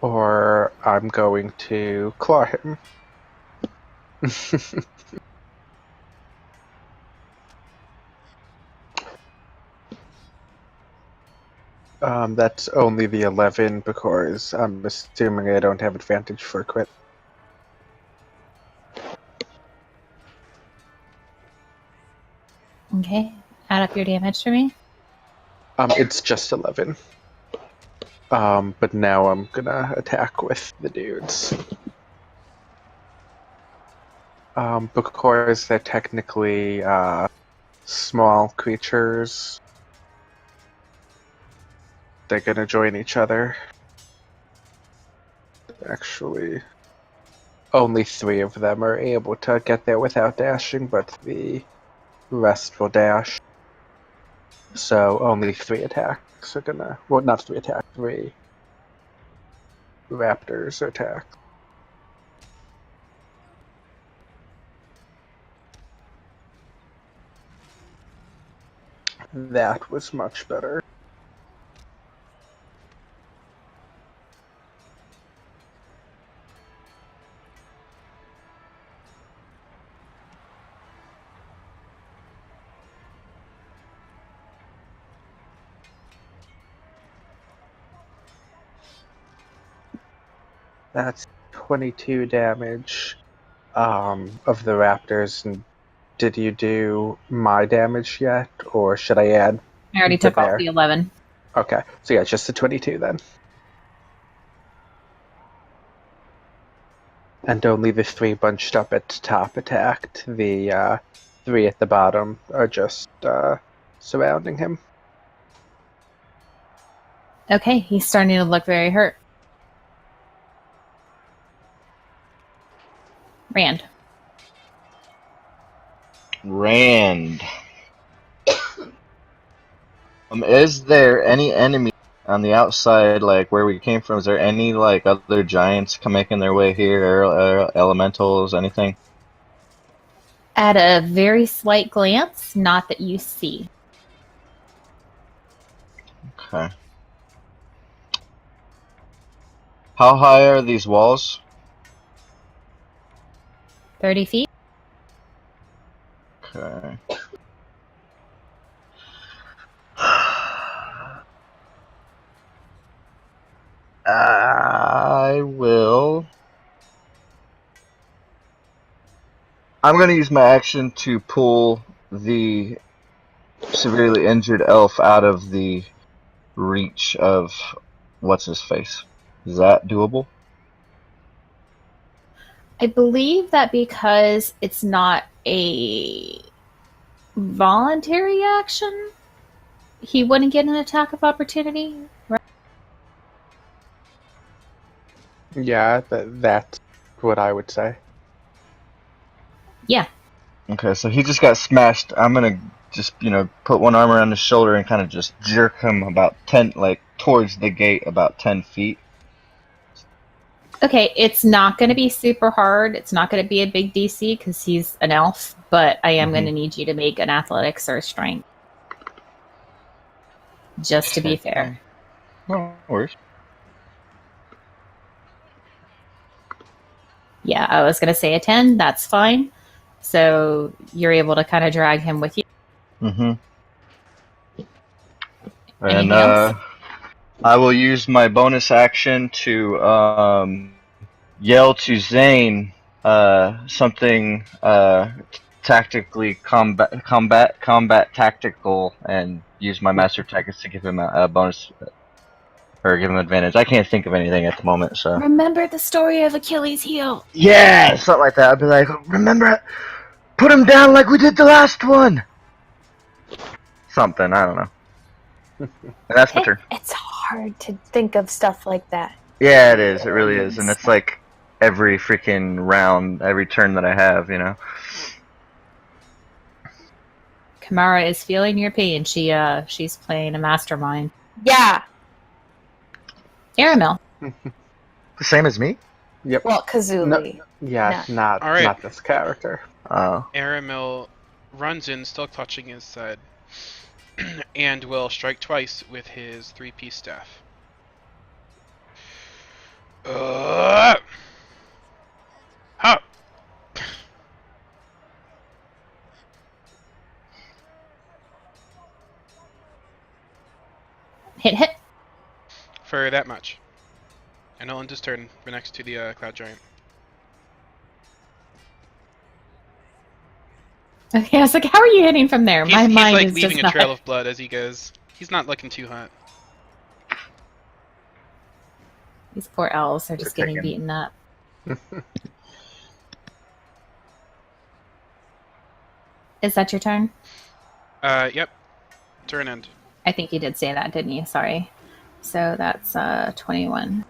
Or I'm going to claw him. That's only the 11 because I'm assuming I don't have advantage for a crit. Okay, add up your damage for me. It's just 11. But now I'm gonna attack with the dudes. Because they're technically small creatures, they're gonna join each other. Actually, only 3 of them are able to get there without dashing, but the rest will dash. So only 3 attacks are gonna... Well, not 3 attacks, 3 raptors attack. That was much better. That's 22 damage of the raptors. And did you do my damage yet, or should I add? I already took off the 11. Okay, so yeah, just the 22 then. And only the 3 bunched up at the top attacked. The 3 at the bottom are just surrounding him. Okay, he's starting to look very hurt. Rand. Is there any enemy on the outside, like where we came from, is there any like other giants making their way here, or elementals, anything? At a very slight glance, not that you see. Okay. How high are these walls? 30 feet. Okay. I will. I'm going to use my action to pull the severely injured elf out of the reach of what's his face. Is that doable? I believe that because it's not a voluntary action, he wouldn't get an attack of opportunity. Right? Yeah, that's what I would say. Yeah. Okay, so he just got smashed. I'm gonna just, put one arm around his shoulder and kind of just jerk him about 10, like, towards the gate about 10 feet. Okay, it's not going to be super hard. It's not going to be a big DC because he's an elf, but I am going to need you to make an athletics or strength. Just to be fair. No worries. Yeah, I was going to say a 10. That's fine. So you're able to kind of drag him with you. Mm-hmm. Anything And else? I will use my bonus action to yell to Zane something tactically combat tactical, and use my master tactics to give him a bonus or give him advantage. I can't think of anything at the moment, so Remember the story of Achilles' heel. yeah, something like that. I'd be like, remember, put him down like we did the last one. Something, I don't know. And that's my turn. It's hard to think of stuff like that. Yeah, it is. It really is, and it's like every freaking round, every turn that I have, Kamara is feeling your pain. She's playing a mastermind. Yeah. Aramil. The same as me? Yep. Well, Kazuli. Yeah, not All right. not this character. Oh. Aramil runs in, still clutching his side, and will strike twice with his 3-piece staff. Ha! Hit. For that much. And I'll end his turn. We're next to the Cloud Giant. Okay, I was like, how are you hitting from there? My He's mind like is leaving just a not. trail of blood as he goes. He's not looking too hot. These poor elves are just They're getting picking. beaten up. Is that your turn? Yep. Turn end. I think you did say that, didn't you? Sorry. So that's 21.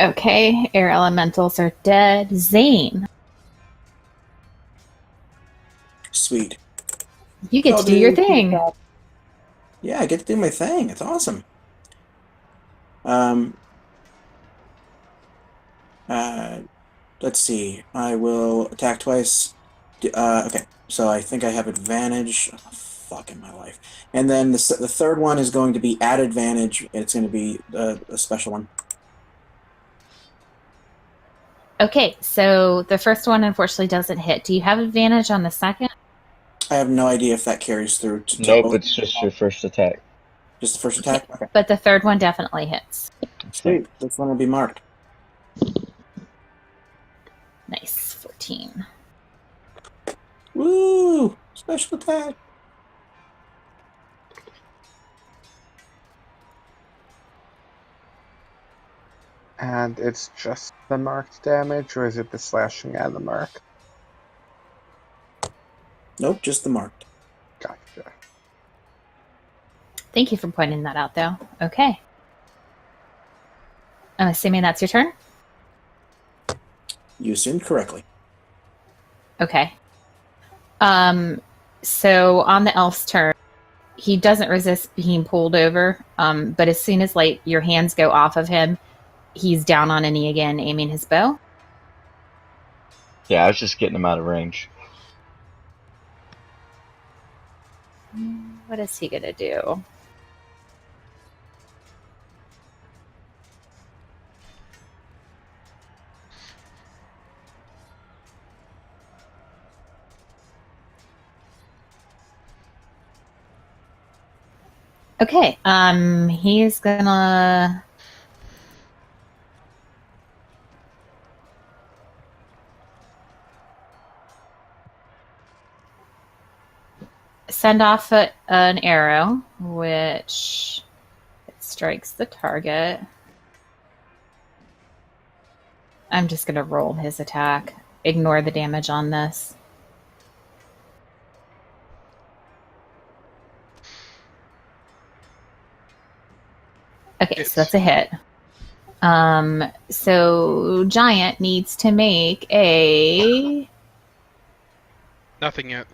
Okay, air elementals are dead. Zane, Sweet. you get to do your thing. Yeah, I get to do my thing. It's awesome. Let's see. I will attack twice. Okay, so I think I have advantage. Oh, fuck in my life. And then the third one is going to be at advantage. It's going to be a special one. Okay, so the first one unfortunately doesn't hit. Do you have advantage on the second? I have no idea if that carries through to Nope, both. it's just your first attack. Just the first attack? Okay. But the third one definitely hits. Sweet. This one will be marked. Nice. 14. Woo! Special attack. And it's just the marked damage, or is it the slashing and the mark? Nope, just the marked. Gotcha. Thank you for pointing that out, though. Okay. I'm assuming that's your turn? You assumed correctly. Okay. So on the elf's turn, he doesn't resist being pulled over. But as soon as like your hands go off of him, he's down on a knee again, aiming his bow. Yeah, I was just getting him out of range. What is he gonna do? Okay, he's gonna send off an arrow, which it strikes the target. I'm just gonna roll his attack. Ignore the damage on this. Okay, Hits. so that's a hit. So Giant needs to make a Nothing yet.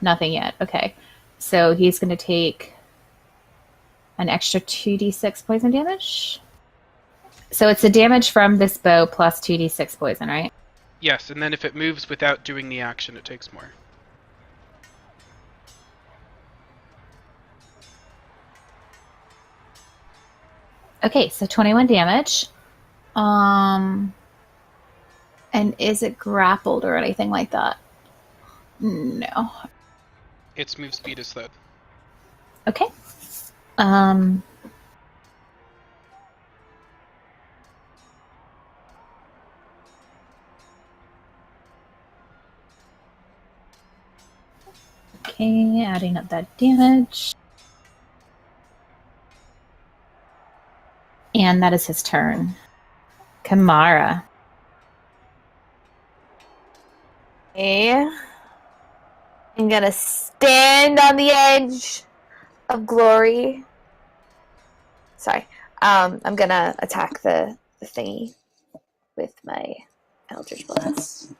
nothing yet. Okay, so he's going to take an extra 2d6 poison damage. So it's the damage from this bow plus 2d6 poison, right? Yes, and then if it moves without doing the action, it takes more. Okay, so 21 damage. And is it grappled or anything like that? No. Its move speed is slowed. Okay. Um. Okay, adding up that damage. And that is his turn. Kamara. Okay. I'm gonna stand on the edge of glory. Sorry. I'm gonna attack the thingy with my Eldritch Blast.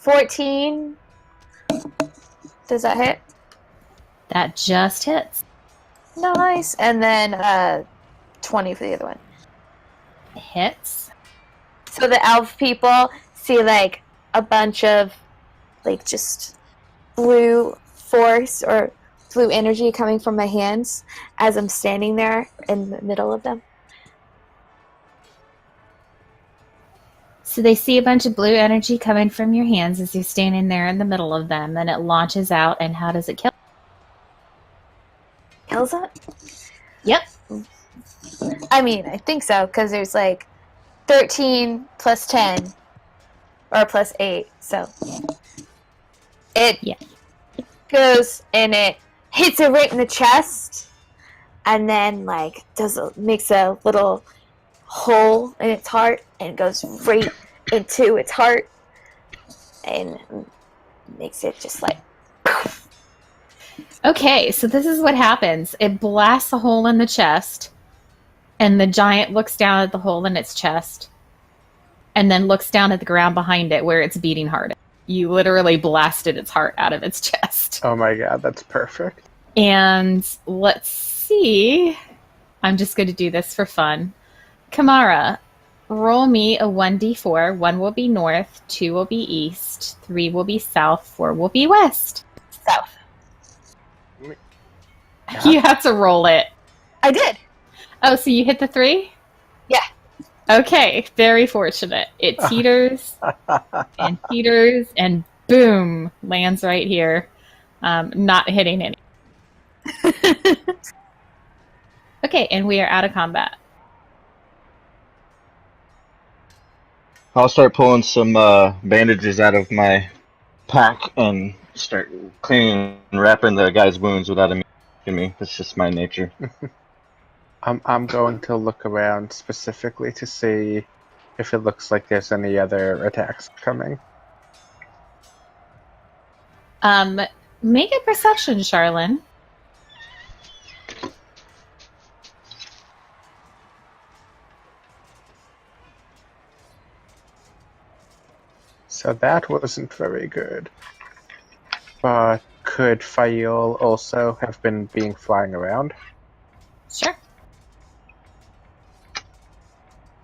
$14. Does that hit? That just hits. Nice. And then 20 for the other one. Hits. So the elf people see like a bunch of like just blue force or blue energy coming from my hands as I'm standing there in the middle of them. So they see a bunch of blue energy coming from your hands as you're standing there in the middle of them. Then it launches out, and how does it kill? Kills it? Yep. I mean, I think so, because there's like 13 plus 10 or plus 8. So it goes and it hits it right in the chest and then like makes a little hole in its heart and goes right into its heart and makes it just like Okay, so this is what happens. It blasts a hole in the chest, and the giant looks down at the hole in its chest, and then looks down at the ground behind it where it's beating hard. You literally blasted its heart out of its chest. Oh my god, that's perfect. And let's see. I'm just going to do this for fun. Kamara, roll me a 1d4. 1 will be north, 2 will be east, 3 will be south, 4 will be west. south. You have to roll it. I did. Oh, so you hit the 3? Yeah. Okay, very fortunate. It teeters and teeters and boom, lands right here. Not hitting any. Okay, and we are out of combat. I'll start pulling some bandages out of my pack and start cleaning and wrapping the guy's wounds without him asking me. That's just my nature. I'm going to look around specifically to see if it looks like there's any other attacks coming. Make a perception, Charlene. So that wasn't very good. But could Fayul also have been flying around? Sure.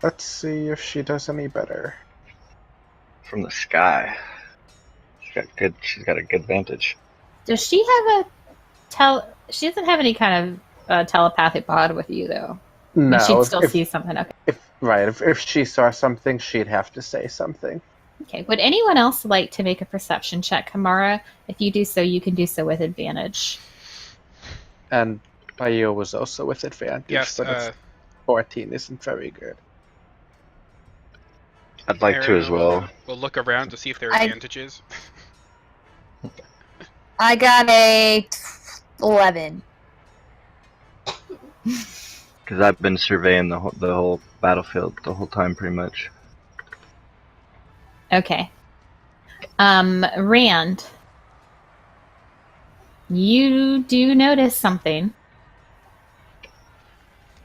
Let's see if she does any better. From the sky. She's got a good vantage. Does she have she doesn't have any kind of telepathic bond with you, though. I mean, No, she'd still see something. Okay. If she saw something, she'd have to say something. Okay. Would anyone else like to make a perception check, Kamara? If you do so, you can do so with advantage. And Fayul was also with advantage, Yes, but it's 14 isn't very good. I'd like to as well. We'll look around to see if there are I- advantages. I got a 11. Because I've been surveying the whole battlefield the whole time, pretty much. Okay. Rand, you do notice something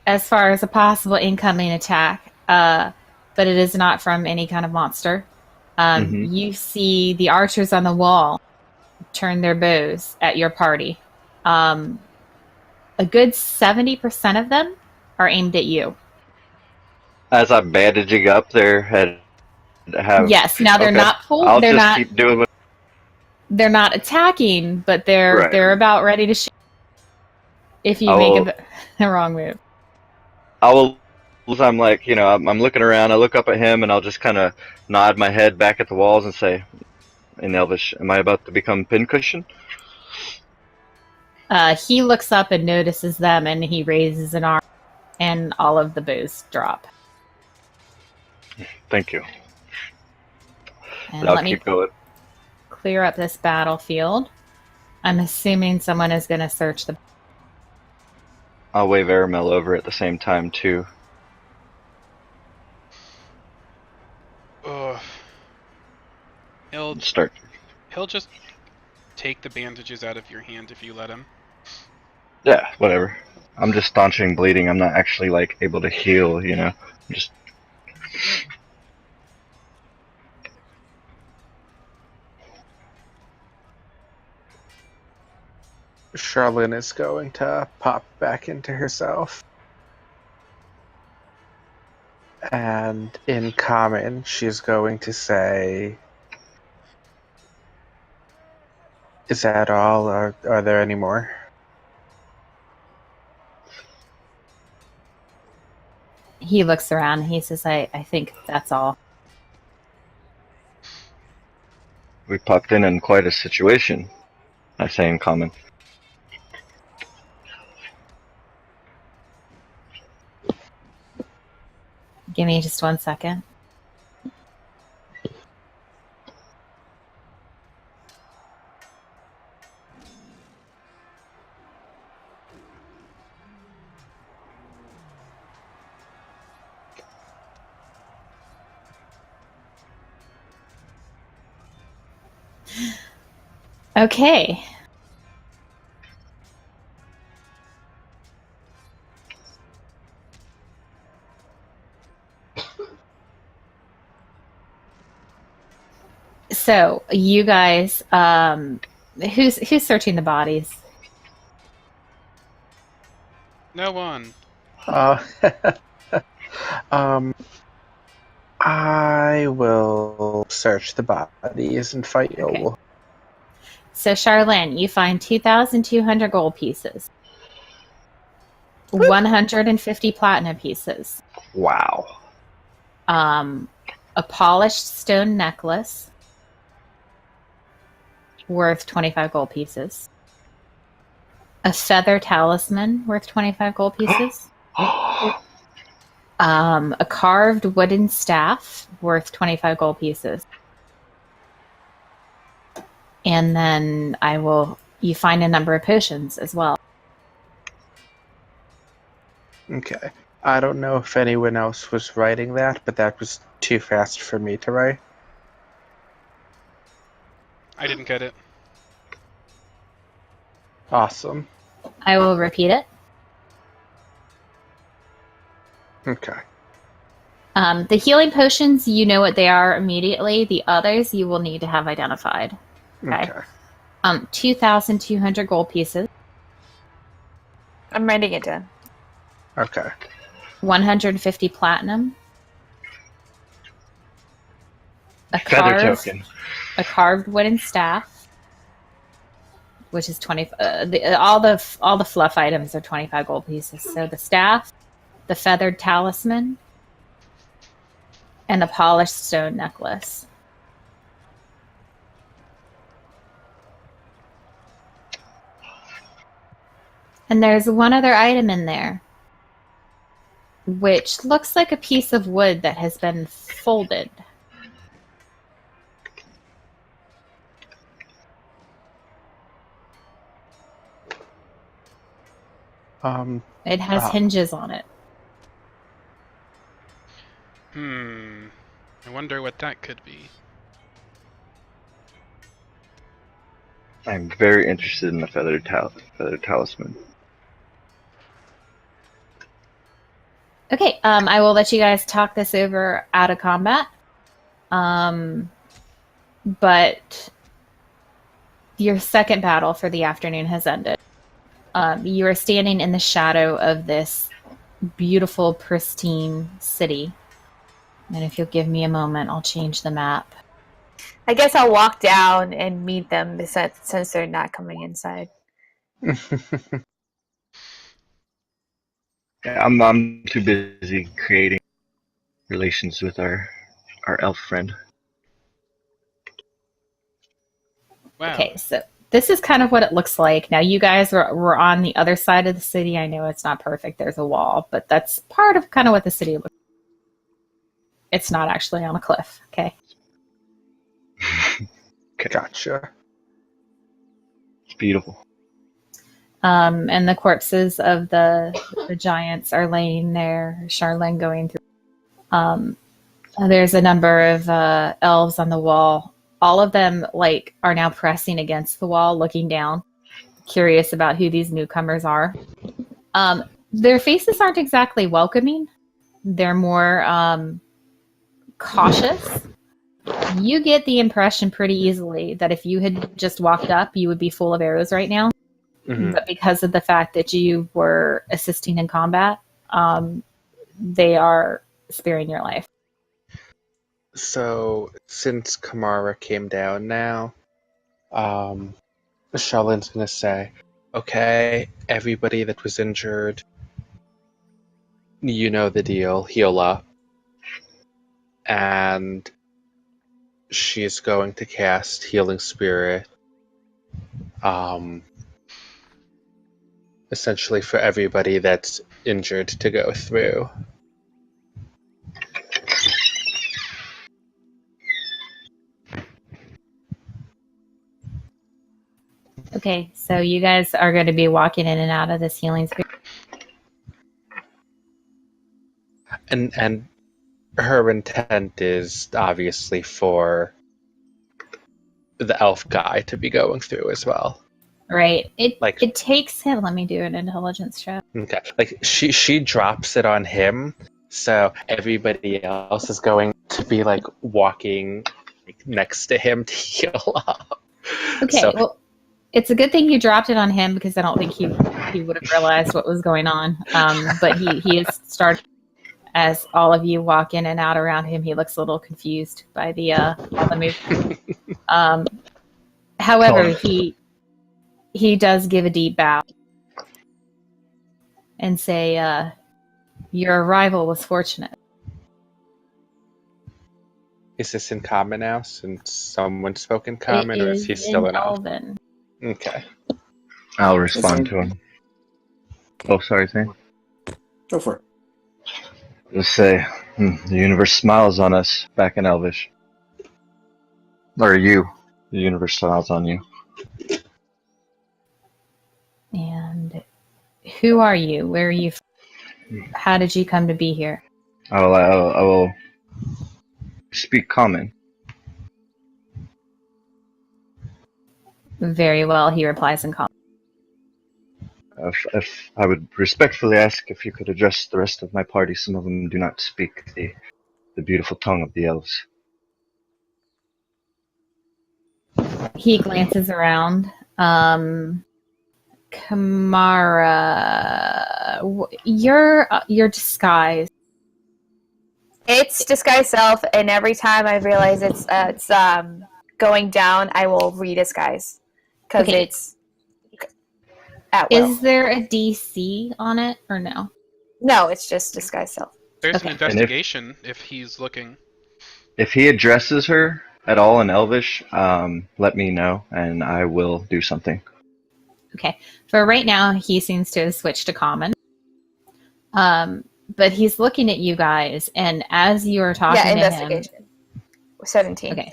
as far as a possible incoming attack, but it is not from any kind of monster. You see the archers on the wall turn their bows at your party. A good 70% of them are aimed at you. As I'm bandaging up their head, Yes. Now they're not pulled. I'll They're just not. keep doing what. They're not attacking, but they're about ready to shoot if you make a wrong move. I will. I'm like, I'm looking around. I look up at him, and I'll just kind of nod my head back at the walls and say, in Elvish, "Am I about to become pincushion?" He looks up and notices them, and he raises an arm, and all of the bows drop. Thank you. And I'll let me keep going. clear up this battlefield. I'm assuming someone is going to search the. I'll wave Aramel over at the same time too. He'll Start. He'll just take the bandages out of your hand if you let him. Yeah, whatever. I'm just staunching bleeding. I'm not actually like able to heal. Just. Charlene is going to pop back into herself. And in common, she's going to say, "Is that all, or are there any more?" He looks around. He says, I think that's all. We popped in quite a situation. I say in common. Give me just 1 second. Okay. So you guys, who's searching the bodies? No one. I will search the bodies and fight Okay. Yol. So Charlene, you find 2,200 gold pieces, 150 platinum pieces, Wow. a polished stone necklace worth 25 gold pieces, a feather talisman worth 25 gold pieces, a carved wooden staff worth 25 gold pieces. And then you find a number of potions as well. Okay. I don't know if anyone else was writing that, but that was too fast for me to write. I didn't get it. Awesome. I will repeat it. Okay. The healing potions, you know what they are immediately. The others, you will need to have identified. Okay. 2,200 gold pieces, I'm writing it down. Okay. 150 platinum, a Feather carved, token. a carved wooden staff, which is 20. All the fluff items are 25 gold pieces. So the staff, the feathered talisman, and the polished stone necklace. And there's one other item in there, which looks like a piece of wood that has been folded. It has hinges on it. I wonder what that could be. I'm very interested in the feathered talisman. Okay, I will let you guys talk this over out of combat. But your second battle for the afternoon has ended. You are standing in the shadow of this beautiful, pristine city. And if you'll give me a moment, I'll change the map. I guess I'll walk down and meet them since they're not coming inside. Yeah, I'm too busy creating relations with our elf friend. Wow. Okay, so this is kind of what it looks like. Now, you guys were on the other side of the city. I know it's not perfect. There's a wall, but that's part of kind of what the city looks like. It's not actually on a cliff, okay? Okay. Gotcha. It's beautiful. And the corpses of the giants are laying there. Charlene going through. There's a number of elves on the wall. All of them are now pressing against the wall, looking down, curious about who these newcomers are. Their faces aren't exactly welcoming. They're more cautious. You get the impression pretty easily that if you had just walked up, you would be full of arrows right now. Mhm. But because of the fact that you were assisting in combat, they are sparing your life. So, since Kamara came down now, Charlene's gonna say, okay, everybody that was injured, you know the deal, heal up. And she's going to cast Healing Spirit, essentially for everybody that's injured to go through. Okay, so you guys are going to be walking in and out of this healing spirit. And her intent is obviously for the elf guy to be going through as well. Right. It Like- it takes him. Let me do an intelligence check. Okay. Like she drops it on him, so everybody else is going to be walking next to him to heal up. Okay, So, well, it's a good thing you dropped it on him because I don't think he would have realized what was going on. But he is started as all of you walk in and out around him. He looks a little confused by all the movement. However, he does give a deep bow and say, "Your arrival was fortunate." is this in common now, since someone spoke in common, or is he still in elf? Elven? Okay. I'll respond to him. Oh, sorry, Zane. Go for it. Just say, the universe smiles on us back in Elvish. Or you. The universe smiles on you. And who are you? Where are you from? How did you come to be here? I will speak common. Very well, he replies in common. If I would respectfully ask if you could address the rest of my party. Some of them do not speak the the beautiful tongue of the elves. He glances around. Kamara, your disguise. It's disguise self, and every time I realize it's going down, I will redisguise because Okay. it's at will. Is there a DC on it or no? No, it's just disguise self. There's Okay. an investigation if he's looking. If he addresses her at all in Elvish, let me know, and I will do something. Okay. For right now, he seems to have switched to common. But he's looking at you guys, and as you are talking Yeah, to him, investigation. 17. okay.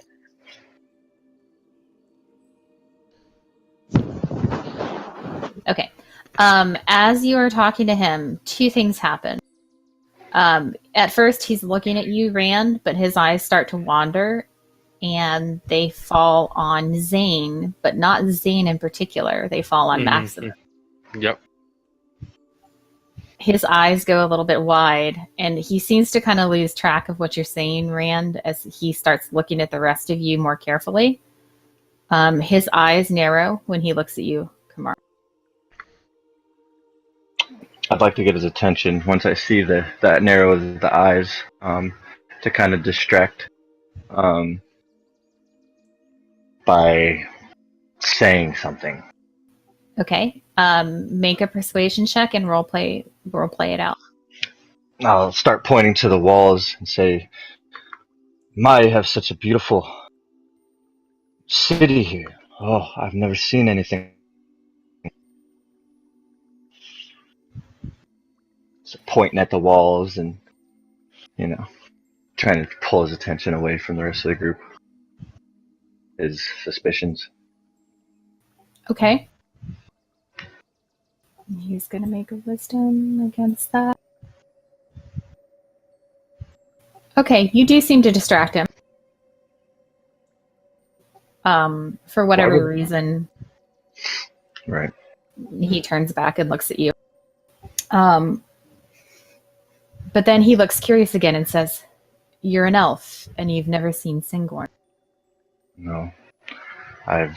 Okay. As you are talking to him, two things happen. At first, he's looking at you, Rand, but his eyes start to wander, and they fall on Zane, but not Zane in particular. They fall on Maximus. Yep. His eyes go a little bit wide, and he seems to kind of lose track of what you're saying, Rand, as he starts looking at the rest of you more carefully. His eyes narrow when he looks at you, Kamar. I'd like to get his attention once I see that narrow of the eyes, to kind of distract, by saying something. Okay. Make a persuasion check and role play it out. I'll start pointing to the walls and say, "My, you have such a beautiful city here. Oh, I've never seen anything." So pointing at the walls and, trying to pull his attention away from the rest of the group. His suspicions. Okay. He's going to make a wisdom against that. Okay, you do seem to distract him. For whatever reason, Right. he turns back and looks at you. But then he looks curious again and says, "You're an elf, and you've never seen Singorn." No. I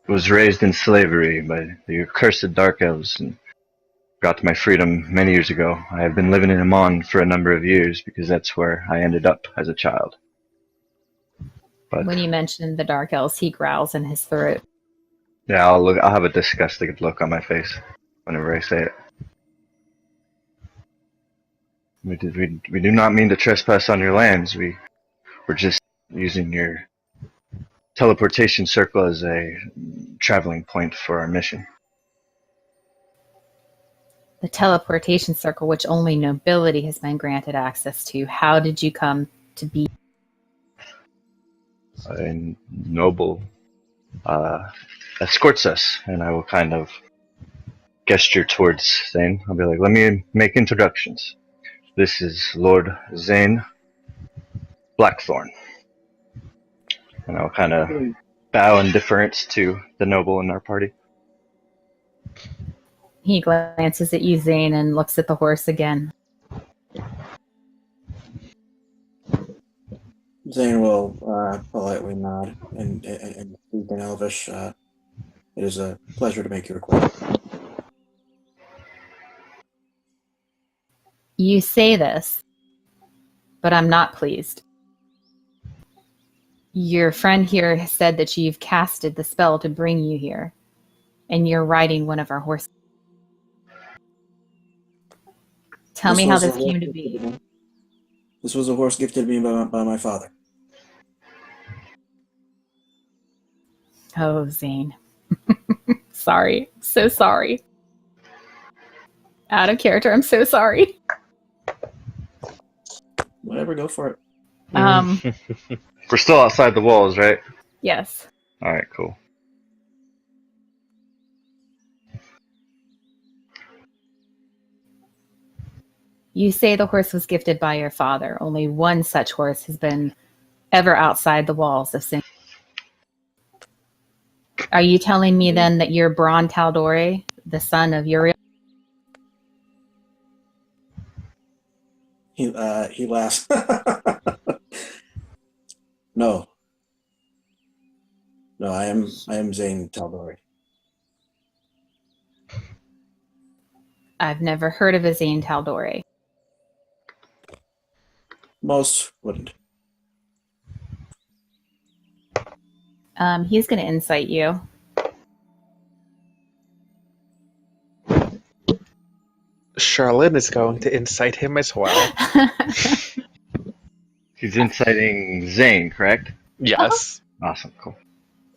was raised in slavery by the accursed Dark Elves and got my freedom many years ago. I have been living in Amon for a number of years because that's where I ended up as a child. But When you mention the Dark Elves, he growls in his throat. yeah, I'll have a disgusted look on my face whenever I say it. We do not mean to trespass on your lands. We're just using your teleportation circle as a traveling point for our mission. The teleportation circle, which only nobility has been granted access to. How did you come to be? A noble escorts us, and I will kind of gesture towards Zane. I'll be like, "Let me make introductions. This is Lord Zane Blackthorn." And I'll kind of bow in deference to the noble in our party. He glances at you, Zane, and looks at the horse again. Zane will politely nod and speak in Elvish. It is a pleasure to make your acquaintance. You say this, but I'm not pleased. Your friend here has said that you've casted the spell to bring you here, and you're riding one of our horses. Tell me how this came to be. This was a horse gifted me by my father. Oh, Zane. Sorry. So sorry. Out of character. I'm so sorry. Whatever, go for it. We're still outside the walls, right? Yes. Alright, cool. You say the horse was gifted by your father. Only one such horse has been ever outside the walls of Sin. Are you telling me then that you're Bron Taldore, the son of Uriel? He laughs. I am Zane Taldori. I've never heard of a Zane Taldori. Most wouldn't. He's going to incite you. Charlotte is going to incite him as well. He's inciting Zane, correct? Yes. Awesome, cool.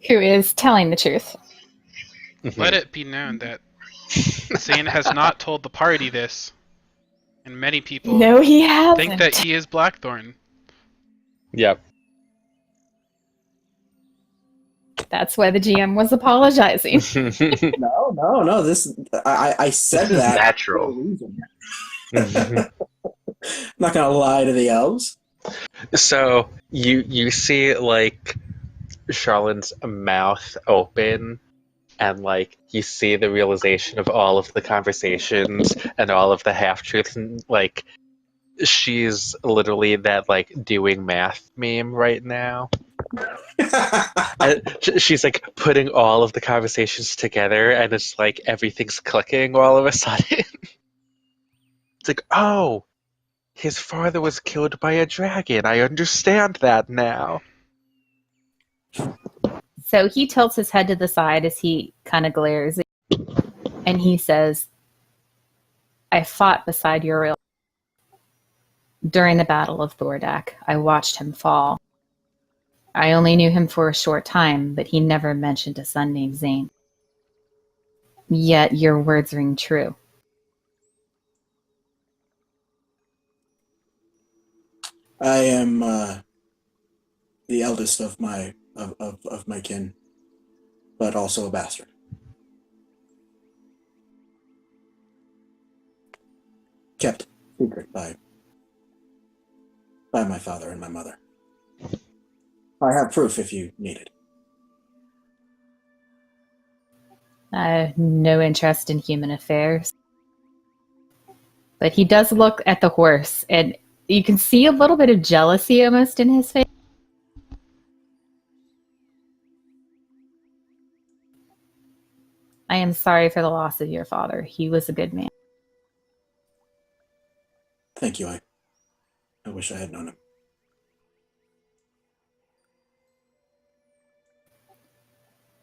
Who is telling the truth. Let it be known that Zane has not told the party this, and many people No, he hasn't. think that he is Blackthorn. Yep. That's why the GM was apologizing. No. I said This is that natural. for a reason. I'm not gonna lie to the elves. So you see like Charlone's mouth open, and like you see the realization of all of the conversations and all of the half truths, and like she's literally that like doing math meme right now. And she's like putting all of the conversations together, and it's like everything's clicking all of a sudden. It's like, oh, his father was killed by a dragon. I understand that now. So he tilts his head to the side as he kind of glares, and he says, I fought beside Uriel during the Battle of Thordak. I watched him fall. I only knew him for a short time, but he never mentioned a son named Zane. Yet your words ring true. I am the eldest of my kin, but also a bastard. Kept secret by my father and my mother. I have proof if you need it. I have no interest in human affairs. But he does look at the horse, and you can see a little bit of jealousy almost in his face. I am sorry for the loss of your father. He was a good man. Thank you. I wish I had known him.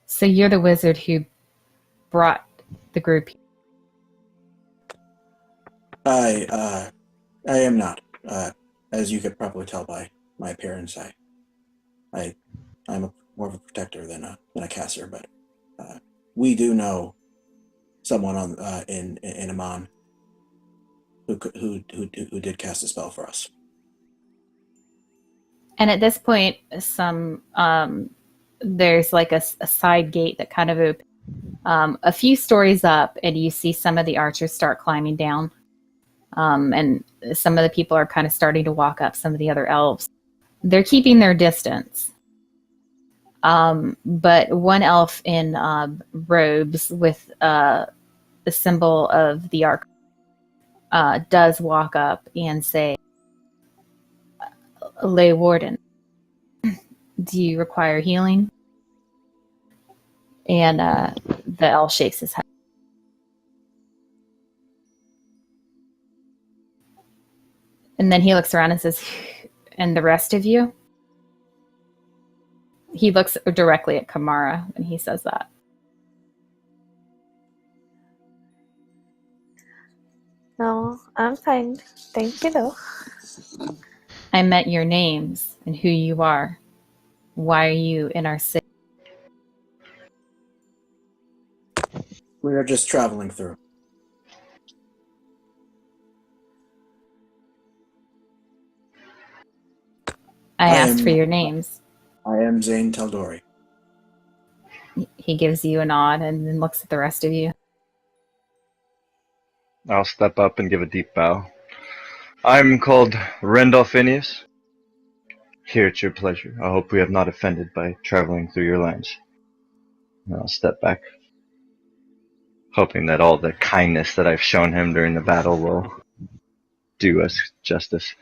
So you're the wizard who brought the group. I am not. As you could probably tell by my appearance, I'm more of a protector than a caster. But we do know someone in Amon who did cast a spell for us. And at this point, there's like a side gate that kind of opens a few stories up, and you see some of the archers start climbing down. And some of the people are kind of starting to walk up, some of the other elves. They're keeping their distance. But one elf in robes with the symbol of the arc does walk up and say, Lay Warden, do you require healing? And the elf shakes his head. And then he looks around and says, and the rest of you? He looks directly at Kamara and he says that. No, I'm fine. Thank you, though. I meant your names and who you are. Why are you in our city? We are just traveling through. I asked for your names. I am Zane Taldori. He gives you a nod and then looks at the rest of you. I'll step up and give a deep bow. I'm called Rendolphinius. Here at your pleasure. I hope we have not offended by traveling through your lands. And I'll step back, hoping that all the kindness that I've shown him during the battle will do us justice.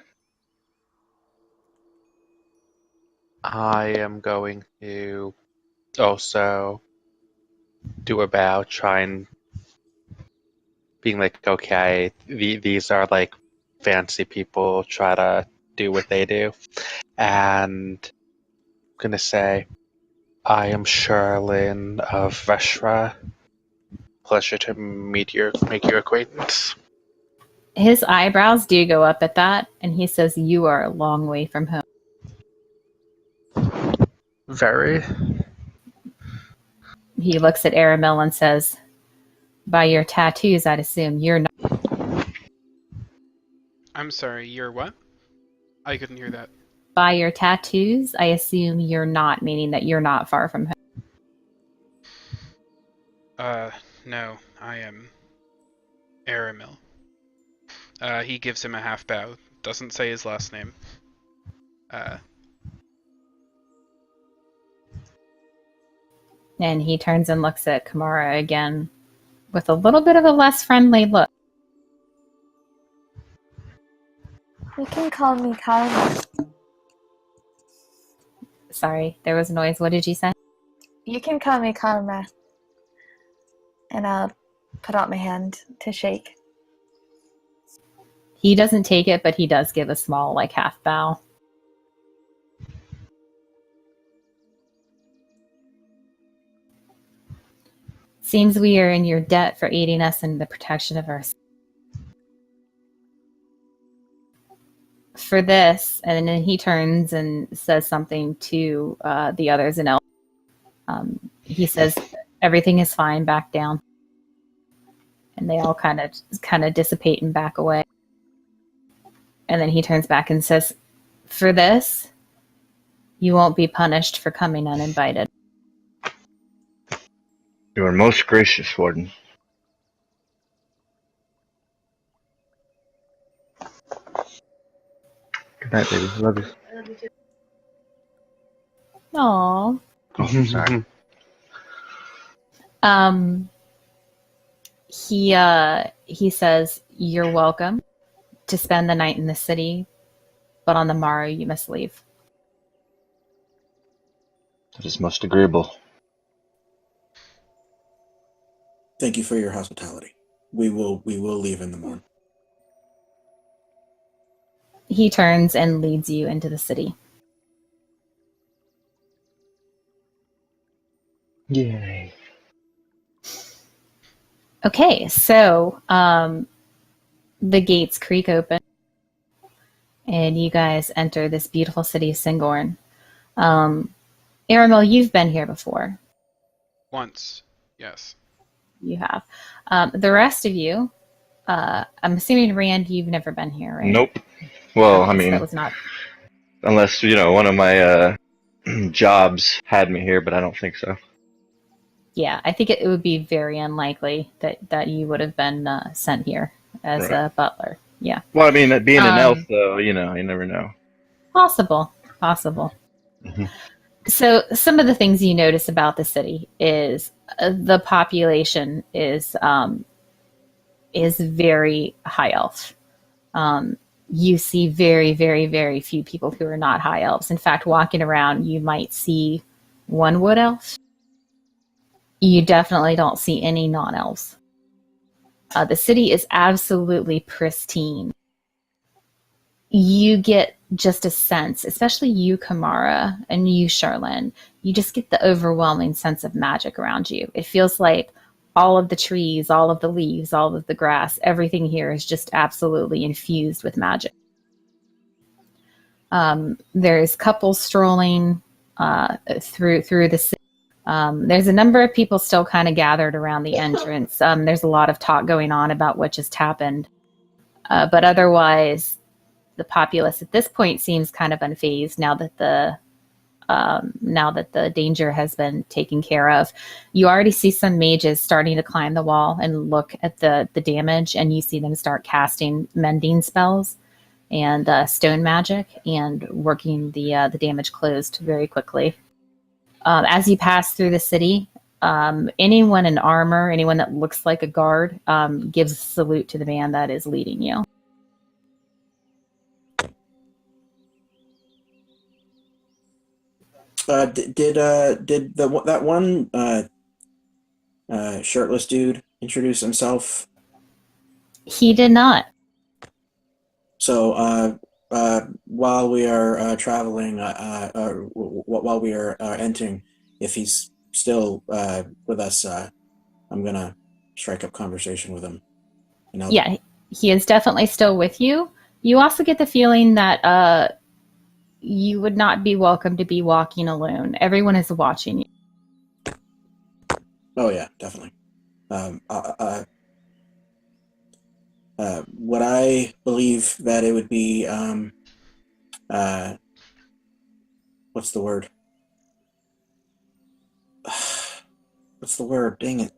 I am going to also do a bow, try and being like, okay, these are like fancy people, try to do what they do. And I'm gonna say, I am Sherlin of Veshra. Pleasure to make your acquaintance. His eyebrows do go up at that, and he says, "You are a long way from home." Very. He looks at Aramil and says, "By your tattoos, I'd assume you're not." I'm sorry, you're what? I couldn't hear that. By your tattoos, I assume you're not, meaning that you're not far from home. No, I am Aramil. He gives him a half bow. Doesn't say his last name. And he turns and looks at Kamara again with a little bit of a less friendly look. You can call me Karma. Sorry, there was noise. What did you say? You can call me Karma. And I'll put out my hand to shake. He doesn't take it, but he does give a small, like, half bow. Seems we are in your debt for aiding us in the protection of our... For this, and then he turns and says something to the others in El. He says, "Everything is fine, back down." And they all kind of dissipate and back away. And then he turns back and says, "For this, you won't be punished for coming uninvited." You are most gracious, Warden. Good night, baby. Love you. Aww. Oh, sorry. He says, "You're welcome to spend the night in the city, but on the morrow you must leave." That is most agreeable. Thank you for your hospitality. We will leave in the morning. He turns and leads you into the city. Yay. Okay, so the gates creak open, and you guys enter this beautiful city of Singorn. Aramil, you've been here before. Once, yes. You have. The rest of you, I'm assuming, Rand, you've never been here, right? Nope. Well, Okay, I so mean, that was not... unless, one of my jobs had me here, but I don't think so. Yeah, I think it would be very unlikely that you would have been sent here as Right. a butler. Yeah. Well, I mean, being an elf, though, you never know. Possible. Mhm. So some of the things you notice about the city is the population is very high elf. You see very, very, very few people who are not high elves. In fact, walking around, you might see one wood elf. You definitely don't see any non-elves. The city is absolutely pristine. You get just a sense, especially you, Kamara, and you, Charlene, you just get the overwhelming sense of magic around you. It feels like all of the trees, all of the leaves, all of the grass, everything here is just absolutely infused with magic. There's couples strolling through the city. There's a number of people still kind of gathered around the entrance. There's a lot of talk going on about what just happened. But otherwise, the populace at this point seems kind of unfazed now that the danger has been taken care of. You already see some mages starting to climb the wall and look at the damage, and you see them start casting mending spells and stone magic and working the damage closed very quickly. As you pass through the city, anyone in armor, anyone that looks like a guard, gives a salute to the man that is leading you. Did that one shirtless dude introduce himself? He did not. So while we are traveling, while we are entering, if he's still with us, I'm gonna strike up conversation with him. And Yeah, he is definitely still with you. You also get the feeling that you would not be welcome to be walking alone. Everyone is watching you. Oh yeah, definitely. Would I believe that it would be what's the word? What's the word? Dang it.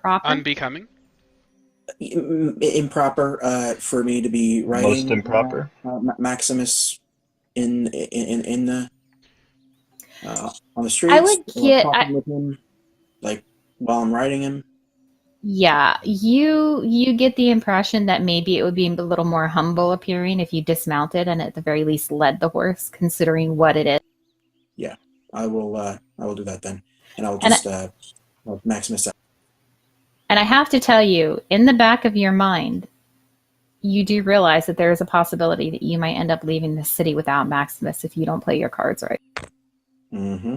Proper. Unbecoming. Improper for me to be Most writing improper. Maximus in the on the streets I would or get. talking with him, like while I'm writing him. Yeah, you get the impression that maybe it would be a little more humble appearing if you dismounted and at the very least led the horse, considering what it is. Yeah, I will do that then, and I'll And just Maximus. and I have to tell you, in the back of your mind, you do realize that there is a possibility that you might end up leaving the city without Maximus if you don't play your cards right. Mm-hmm.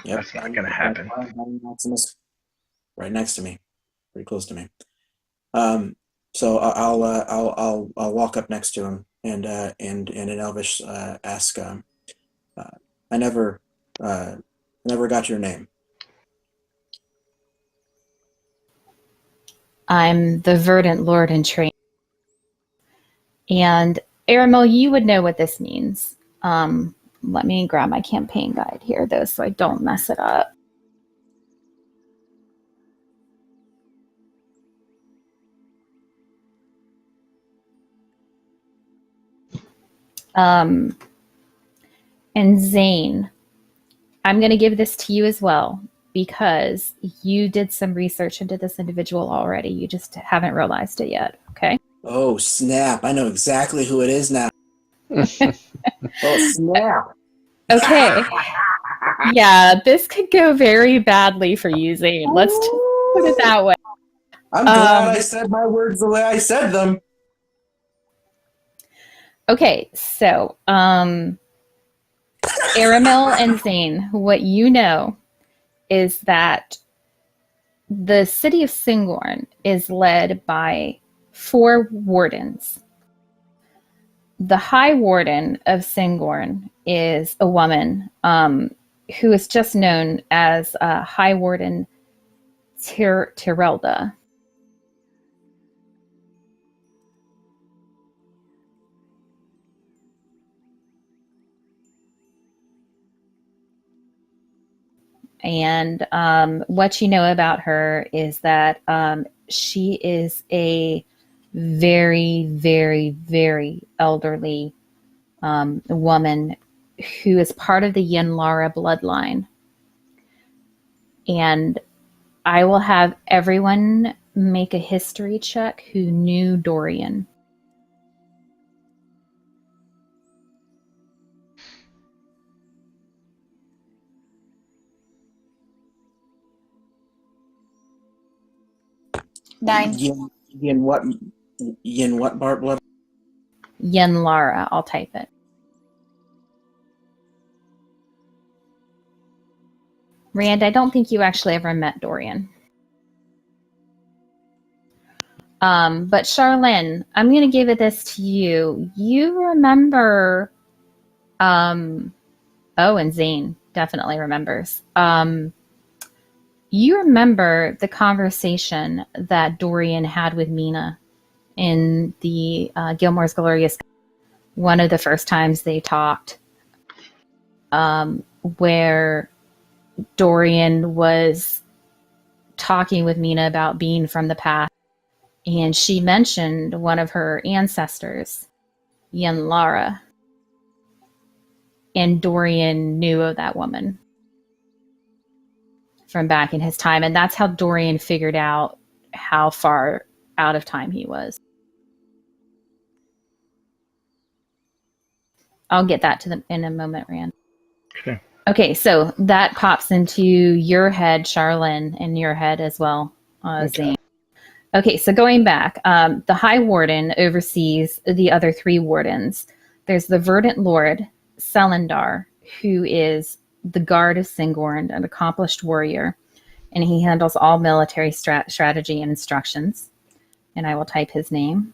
Yep. That's not gonna happen. Maximus right next to me, pretty close to me. So I'll walk up next to him and in Elvish ask. I never got your name. I'm the Verdant Lord in training. And Aramil, you would know what this means. Let me grab my campaign guide here, though, so I don't mess it up. And Zane, I'm going to give this to you as well because you did some research into this individual already. You just haven't realized it yet. Okay. Oh snap! I know exactly who it is now. Oh snap! Okay. Yeah, this could go very badly for you, Zane. Let's just put it that way. I'm glad I said my words the way I said them. Okay, so Aramil and Zane, what you know is that the city of Singorn is led by 4 wardens. The High Warden of Singorn is a woman who is just known as High Warden Tyrelda. And what you know about her is that she is a very, very, very elderly woman who is part of the Yenlara bloodline. And I will have everyone make a history check who knew Dorian. Nine. Yin what Bart blood? Yenlara, I'll type it. Rand, I don't think you actually ever met Dorian. But Charlene, I'm going to give it this to you. You remember, and Zane definitely remembers. You remember the conversation that Dorian had with Mina in the Gilmore's Glorious, one of the first times they talked, where Dorian was talking with Mina about being from the past, and she mentioned one of her ancestors, Yenlara, and Dorian knew of that woman from back in his time, and that's how Dorian figured out how far out of time he was. I'll get that to them in a moment, Rand. Okay. Okay, so that pops into your head, Charlene, and your head as well, Zane. Okay, so going back, the High Warden oversees the other three wardens. There's the Verdant Lord, Selendar, who is the guard of Singorn, an accomplished warrior, and he handles all military strategy and instructions. And I will type his name.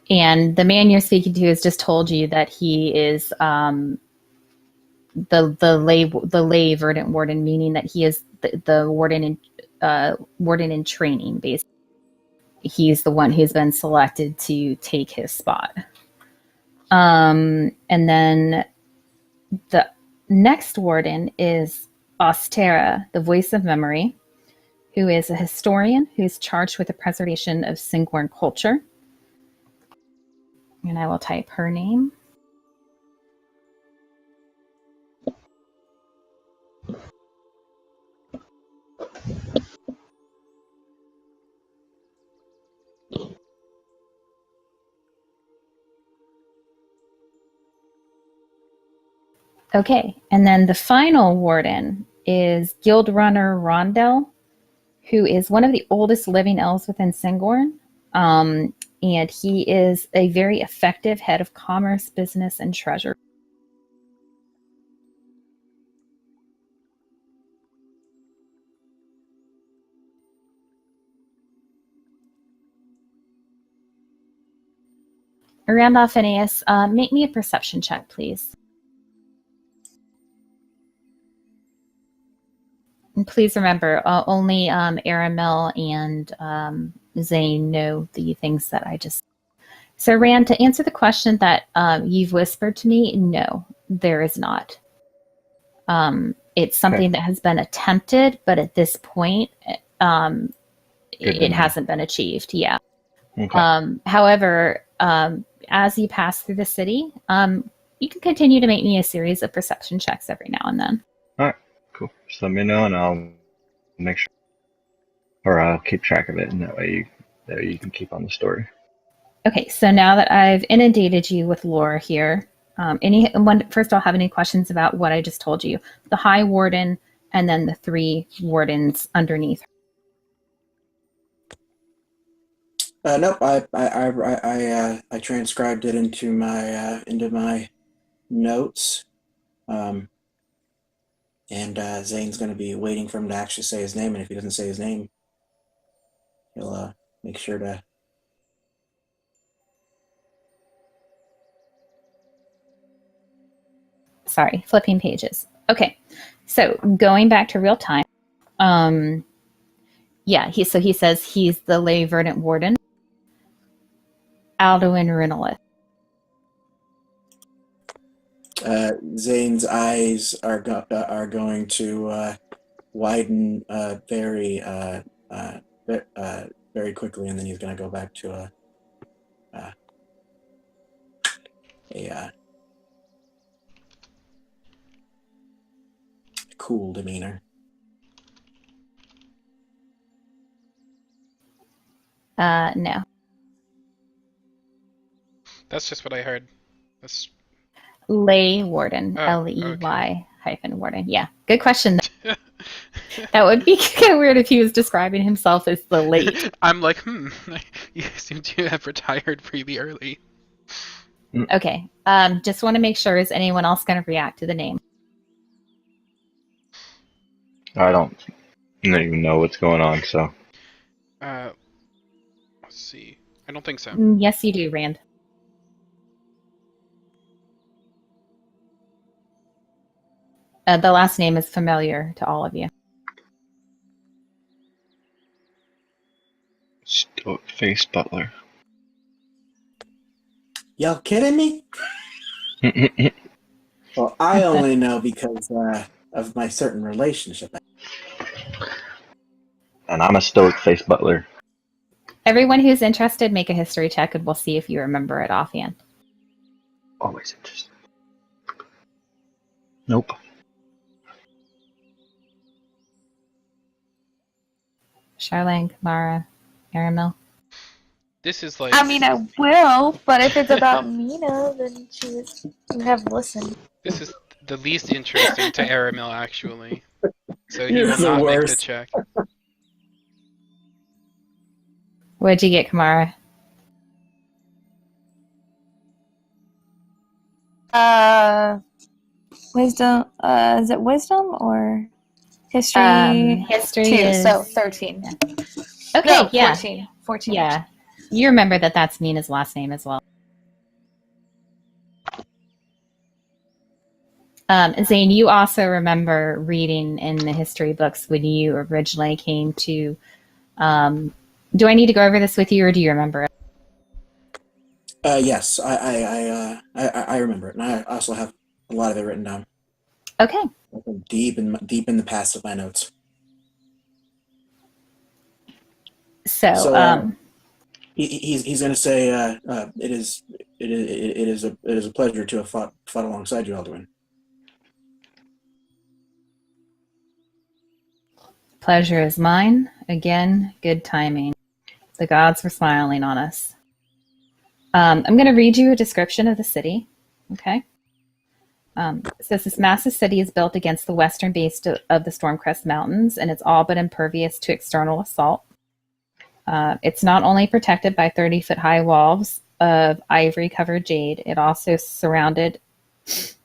And the man you're speaking to has just told you that he is the lay Verdant Warden, meaning that he is the warden in training. Basically, he's the one who's been selected to take his spot. And then the next warden is Ostera, the Voice of Memory, who is a historian who's charged with the preservation of Singorn culture. And I will type her name. Okay, and then the final warden is Guild Runner Rondell, who is one of the oldest living elves within Singorn. And he is a very effective head of commerce, business, and treasure. Randolph Phineas, make me a perception check, please. And please remember, only Aramel and Zane know the things that I just... So Rand, to answer the question that you've whispered to me, no, there is not. It's something that has been attempted, but at this point, it hasn't been achieved. Yeah. Okay. However, as you pass through the city, you can continue to make me a series of perception checks every now and then. All right. Cool. Just let me know, and I'll make sure, or I'll keep track of it, and that way you can keep on the story. Okay, so now that I've inundated you with lore here, first I'll have any questions about what I just told you? The High Warden, and then the three wardens underneath. Nope. I transcribed it into my notes. And Zane's going to be waiting for him to actually say his name, and if he doesn't say his name, he'll make sure to... Sorry, flipping pages. Okay, so going back to real time. Yeah, he says he's the Lay Verdant Warden, Alduin Rinalith. Zane's eyes are going to widen very quickly, and then he's going to go back to a cool demeanor. No. That's just what I heard. That's Lay Warden, Ley -warden. Yeah, good question. That would be kind of weird if he was describing himself as the late. I'm like, you seem to have retired pretty early. Okay, just want to make sure, is anyone else going to react to the name? I don't even know what's going on, so. Let's see. I don't think so. Yes, you do, Rand. The last name is familiar to all of you. Stoic Face Butler. Y'all kidding me? Well, I only know because of my certain relationship. And I'm a Stoic Face Butler. Everyone who's interested, make a history check, and we'll see if you remember it offhand. Always interested. Nope. Charlene, Kamara, Aramil. This is like I mean, I will, but if it's about Mina, then you have listened. this is the least interesting to Aramil actually. So he You're will the not make the worst. check. What'd you get, Kamara? Wisdom. Is it wisdom or history? History 2, is so 13. okay. No, Yeah, 14. 14. yeah. You remember that that's Mina's last name as well. Zane, you also remember reading in the history books when you originally came to. Do I need to go over this with you, or do you remember it? Yes, I remember it, and I also have a lot of it written down. Okay. Deep in the past of my notes. So, He's going to say it is a pleasure to have fought alongside you, Alduin. pleasure is mine. Again, good timing. The gods were smiling on us. I'm going to read you a description of the city. Okay. It says this massive city is built against the western base of the Stormcrest Mountains, and it's all but impervious to external assault. It's not only protected by 30-foot-high walls of ivory-covered jade, it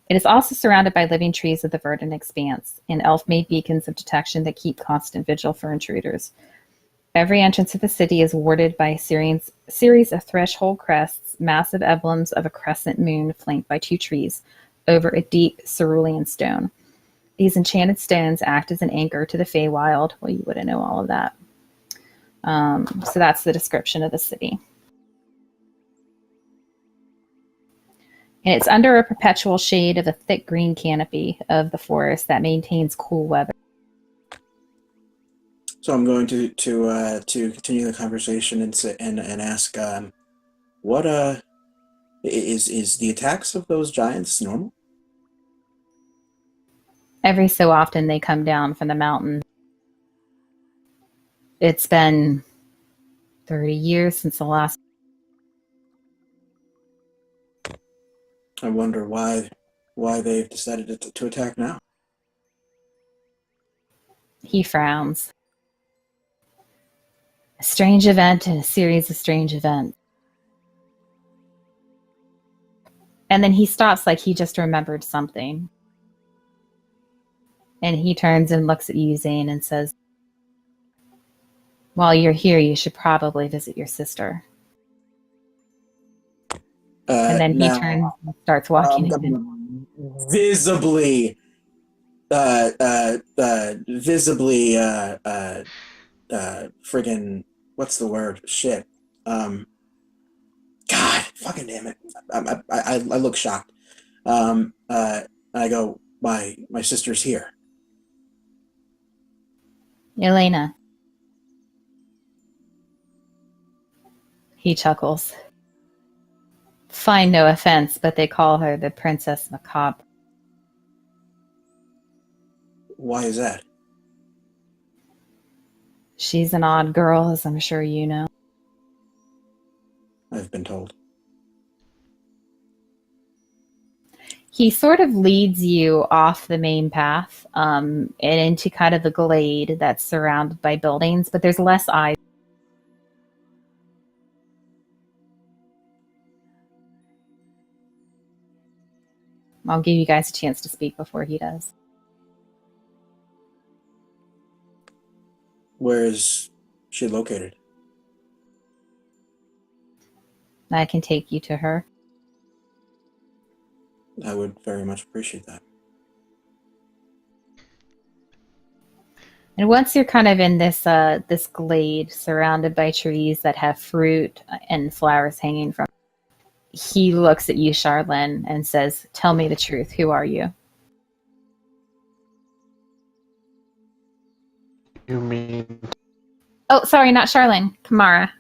is also surrounded by living trees of the verdant expanse and elf-made beacons of detection that keep constant vigil for intruders. Every entrance of the city is warded by a series of threshold crests, massive emblems of a crescent moon flanked by 2 trees, over a deep cerulean stone. These enchanted stones act as an anchor to the Feywild. Well, you wouldn't know all of that. So that's the description of the city. And it's under a perpetual shade of a thick green canopy of the forest that maintains cool weather. So I'm going to continue the conversation and ask, what is the attacks of those giants normal? Every so often they come down from the mountain. It's been 30 years since the last. I wonder why they've decided to attack now. He frowns. A strange event and a series of strange events. And then he stops like he just remembered something. And he turns and looks at you, Zane, and says, while you're here, you should probably visit your sister. And then he turns and starts walking again. Visibly, friggin', what's the word? Shit. God, fucking damn it. I look shocked. I go, my sister's here. Elena. He chuckles. Find no offense, but they call her the Princess Macabre. Why is that? She's an odd girl, as I'm sure you know. I've been told. He sort of leads you off the main path and into kind of the glade that's surrounded by buildings, but there's less eyes. I'll give you guys a chance to speak before he does. Where is she located? I can take you to her. I would very much appreciate that. And once you're kind of in this this glade surrounded by trees that have fruit and flowers hanging from, he looks at you, Charlene, and says, "Tell me the truth. Who are you?" You mean? Oh, sorry, not Charlene. Kamara.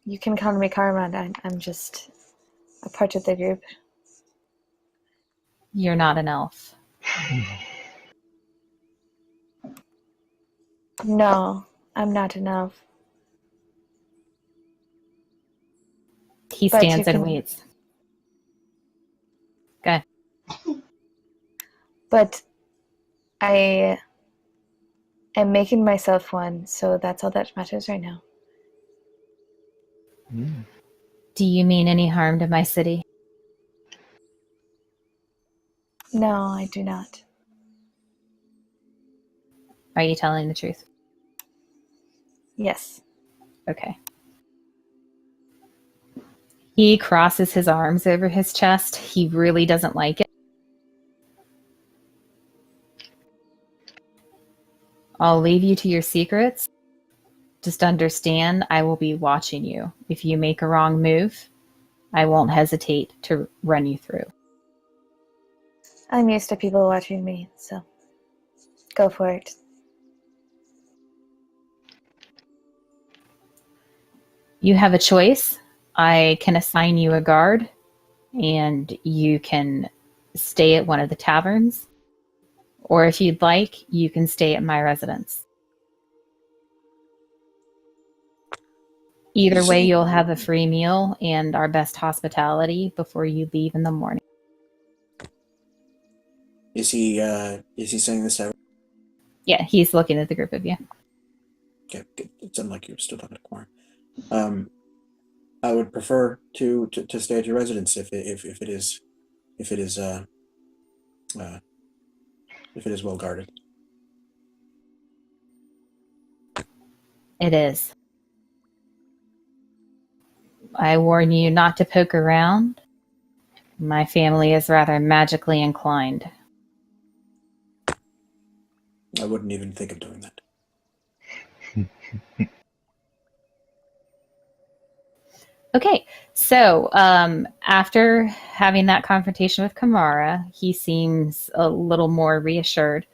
You can call me Karma. I'm just a part of the group. You're not an elf. No, I'm not an elf. He But you stands and can- waits. Okay. But I am making myself one, so that's all that matters right now. Do you mean any harm to my city? No, I do not. Are you telling the truth? Yes. Okay. He crosses his arms over his chest. He really doesn't like it. I'll leave you to your secrets. Just understand I will be watching you. If you make a wrong move, I won't hesitate to run you through. I'm used to people watching me, so go for it. You have a choice. I can assign you a guard, and you can stay at one of the taverns. Or if you'd like, you can stay at my residence. Either way, you'll have a free meal and our best hospitality before you leave in the morning. Is he saying this to everyone? Yeah, he's looking at the group of you. Okay, good. It sounded like you were still talking to Quorum. I would prefer to stay at your residence if it is well guarded. It is. I warn you not to poke around. My family is rather magically inclined. I wouldn't even think of doing that. Okay, so after having that confrontation with Kamara, he seems a little more reassured.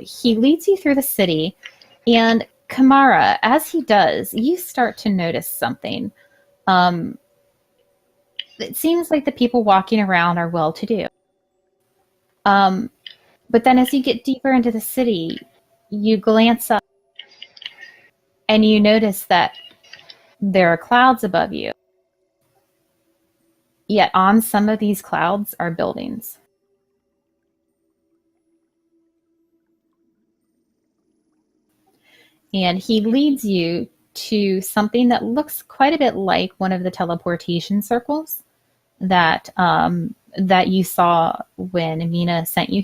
He leads you through the city, and Kamara, as he does, you start to notice something. It seems like the people walking around are well-to-do. But then as you get deeper into the city, you glance up and you notice that there are clouds above you. Yet on some of these clouds are buildings. And he leads you to something that looks quite a bit like one of the teleportation circles that that you saw when Mina sent you.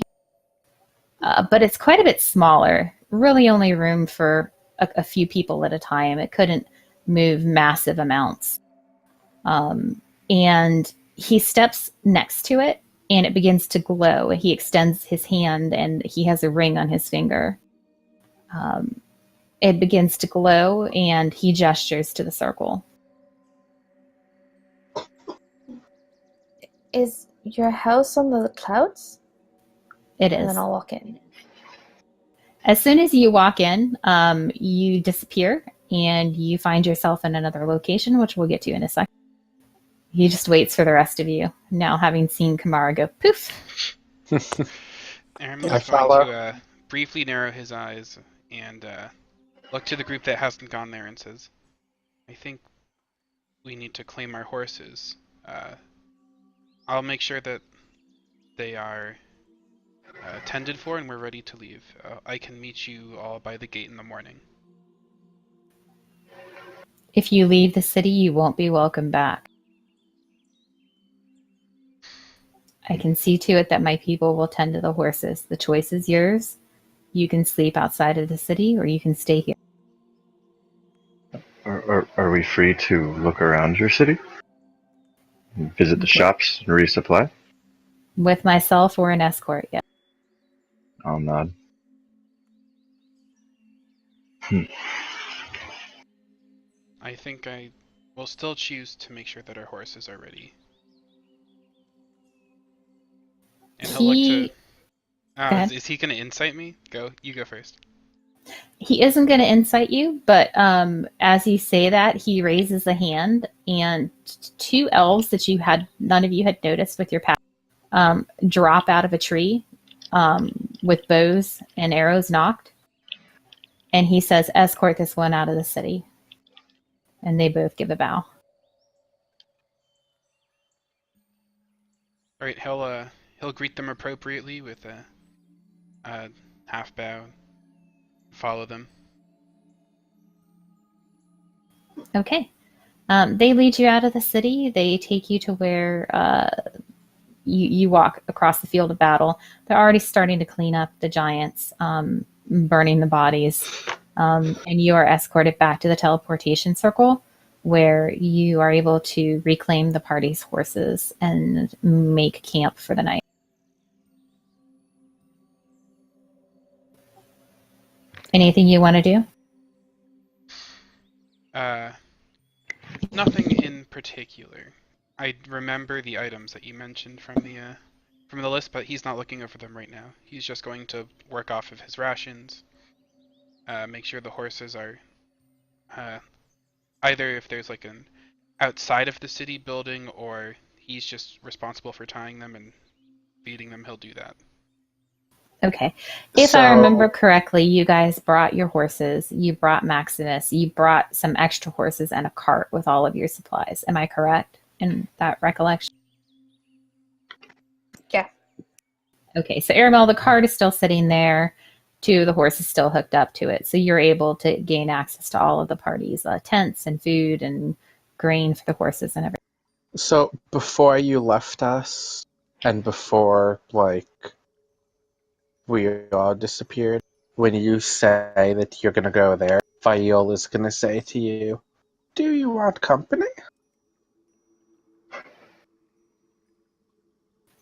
But it's quite a bit smaller. Really only room for a few people at a time. It couldn't move massive amounts. And he steps next to it, and it begins to glow. He extends his hand, and he has a ring on his finger. It begins to glow, and he gestures to the circle. Is your house on the clouds? It And is. then I'll walk in. As soon as you walk in, you disappear, and you find yourself in another location, which we'll get to in a second. He just waits for the rest of you, now having seen Kamara go poof. Aramil I is going follow. to briefly narrow his eyes and look to the group that hasn't gone there and says, I think we need to claim our horses. I'll make sure that they are tended for and we're ready to leave. I can meet you all by the gate in the morning. If you leave the city, you won't be welcome back. I can see to it that my people will tend to the horses. The choice is yours. You can sleep outside of the city, or you can stay here. Are we free to look around your city? Visit the shops and resupply? With myself or an escort, yeah. I'll nod. I think I will still choose to make sure that our horses are ready. And he'll look to... Go ahead. Is he going to incite me? You go first. He isn't going to incite you, but as you say that, he raises a hand, and two elves that none of you had noticed with your path drop out of a tree with bows and arrows knocked. And he says, escort this one out of the city. And they both give a bow. All right, he'll greet them appropriately with a half bow. Follow them. Okay. They lead you out of the city. They take you to where you walk across the field of battle. They're already starting to clean up the giants, burning the bodies. And you are escorted back to the teleportation circle, where you are able to reclaim the party's horses and make camp for the night. Anything you want to do? Nothing in particular. I remember the items that you mentioned from the list, but he's not looking over them right now. He's just going to work off of his rations, make sure the horses are either if there's like an outside of the city building, or he's just responsible for tying them and feeding them, he'll do that. Okay. If I remember correctly, you guys brought your horses, you brought Maximus, you brought some extra horses and a cart with all of your supplies. Am I correct in that recollection? Yeah. Okay, so Aramel, the cart is still sitting there. 2 of the horses still hooked up to it. So you're able to gain access to all of the party's tents and food and grain for the horses and everything. So before you left us, and before we all disappeared, when you say that you're gonna go there, Viola's gonna say to you, "Do you want company?"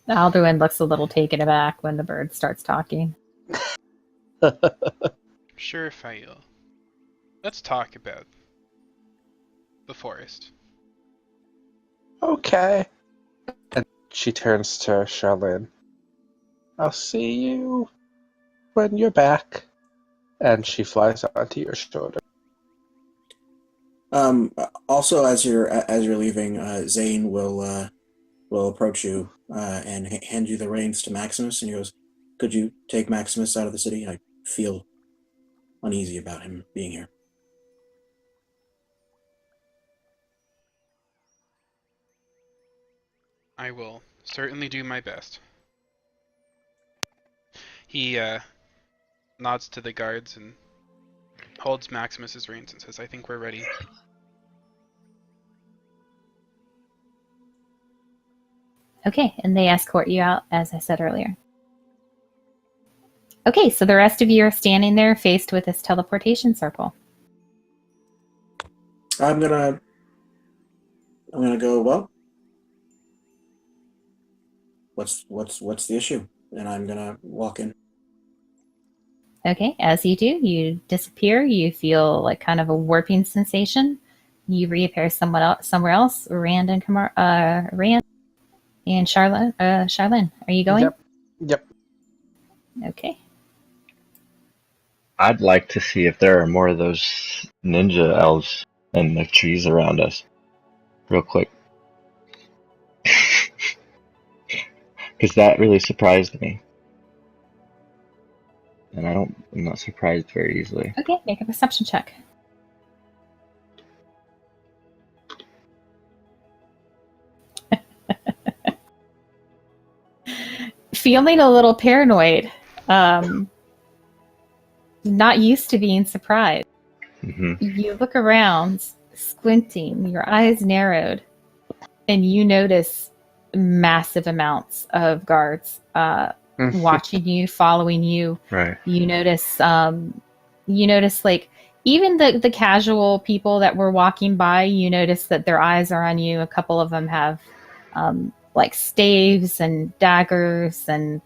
Alduin looks a little taken aback when the bird starts talking. Sure, Fail. Let's talk about the forest. Okay. And she turns to Charlene. "I'll see you when you're back." And she flies onto your shoulder. Also, as you're leaving, Zane will approach you and hand you the reins to Maximus, and he goes, "Could you take Maximus out of the city? I feel uneasy about him being here." I will certainly do my best. He nods to the guards and holds Maximus's reins and says, "I think we're ready." Okay, and they escort you out, as I said earlier. Okay, so the rest of you are standing there faced with this teleportation circle. I'm gonna go, well, what's the issue? And I'm gonna walk in. Okay, as you do, you disappear. You feel like kind of a warping sensation. You reappear somewhere else. Rand and Charlene, are you going? Yep. Okay. I'd like to see if there are more of those ninja elves in the trees around us. Real quick. Because that really surprised me. And I'm not surprised very easily. Okay, make a perception check. Feeling a little paranoid. Not used to being surprised. Mm-hmm. You look around, squinting, your eyes narrowed, and you notice massive amounts of guards watching you, following you. Right. You notice like even the casual people that were walking by, you notice that their eyes are on you. A couple of them have like staves and daggers, and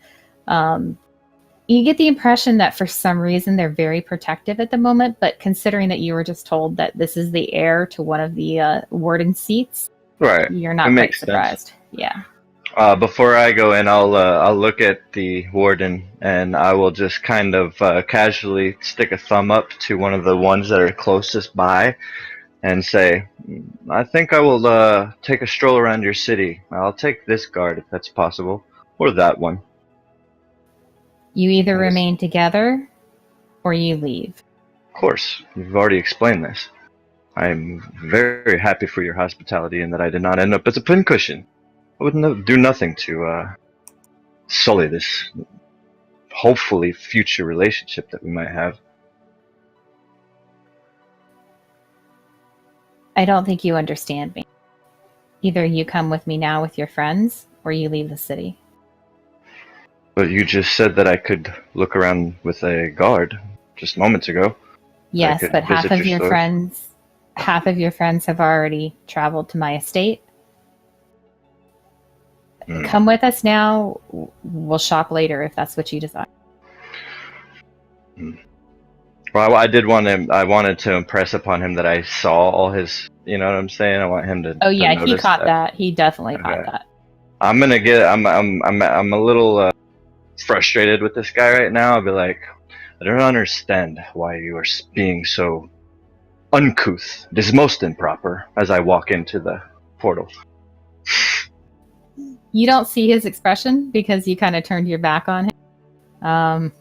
you get the impression that for some reason they're very protective at the moment, but considering that you were just told that this is the heir to one of the warden seats, Right. you're not It quite makes surprised. sense. Yeah. Before I go in, I'll look at the warden, and I will just kind of casually stick a thumb up to one of the ones that are closest by, and say, "I think I will take a stroll around your city. I'll take this guard if that's possible. Or that one. You either Yes. remain together or you leave. Of course, you've already explained this. I'm very happy for your hospitality and that I did not end up as a pincushion. I would do nothing to sully this hopefully future relationship that we might have. I don't think you understand me. Either you come with me now with your friends or you leave the city. But you just said that I could look around with a guard just moments ago. Yes, could but half visit of your your stores. friends have already traveled to my estate. Hmm. Come with us now. We'll shop later if that's what you desire. Well, I wanted to impress upon him that I saw all his, you know what I'm saying? I want him to Oh yeah, to he notice caught that. He definitely Okay. caught that. I'm a little frustrated with this guy right now. I'll be like, I don't understand why you are being so uncouth. It is most improper as I walk into the portal. You don't see his expression because you kind of turned your back on him.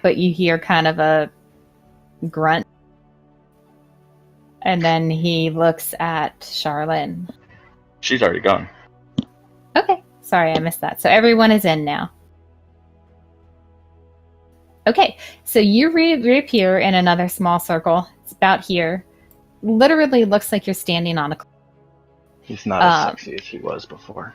But you hear kind of a grunt. And then he looks at Charlene. She's already gone. Okay, sorry, I missed that. So everyone is in now. Okay, so you reappear in another small circle. It's about here. Literally looks like you're standing on a cliff. He's not as sexy as he was before.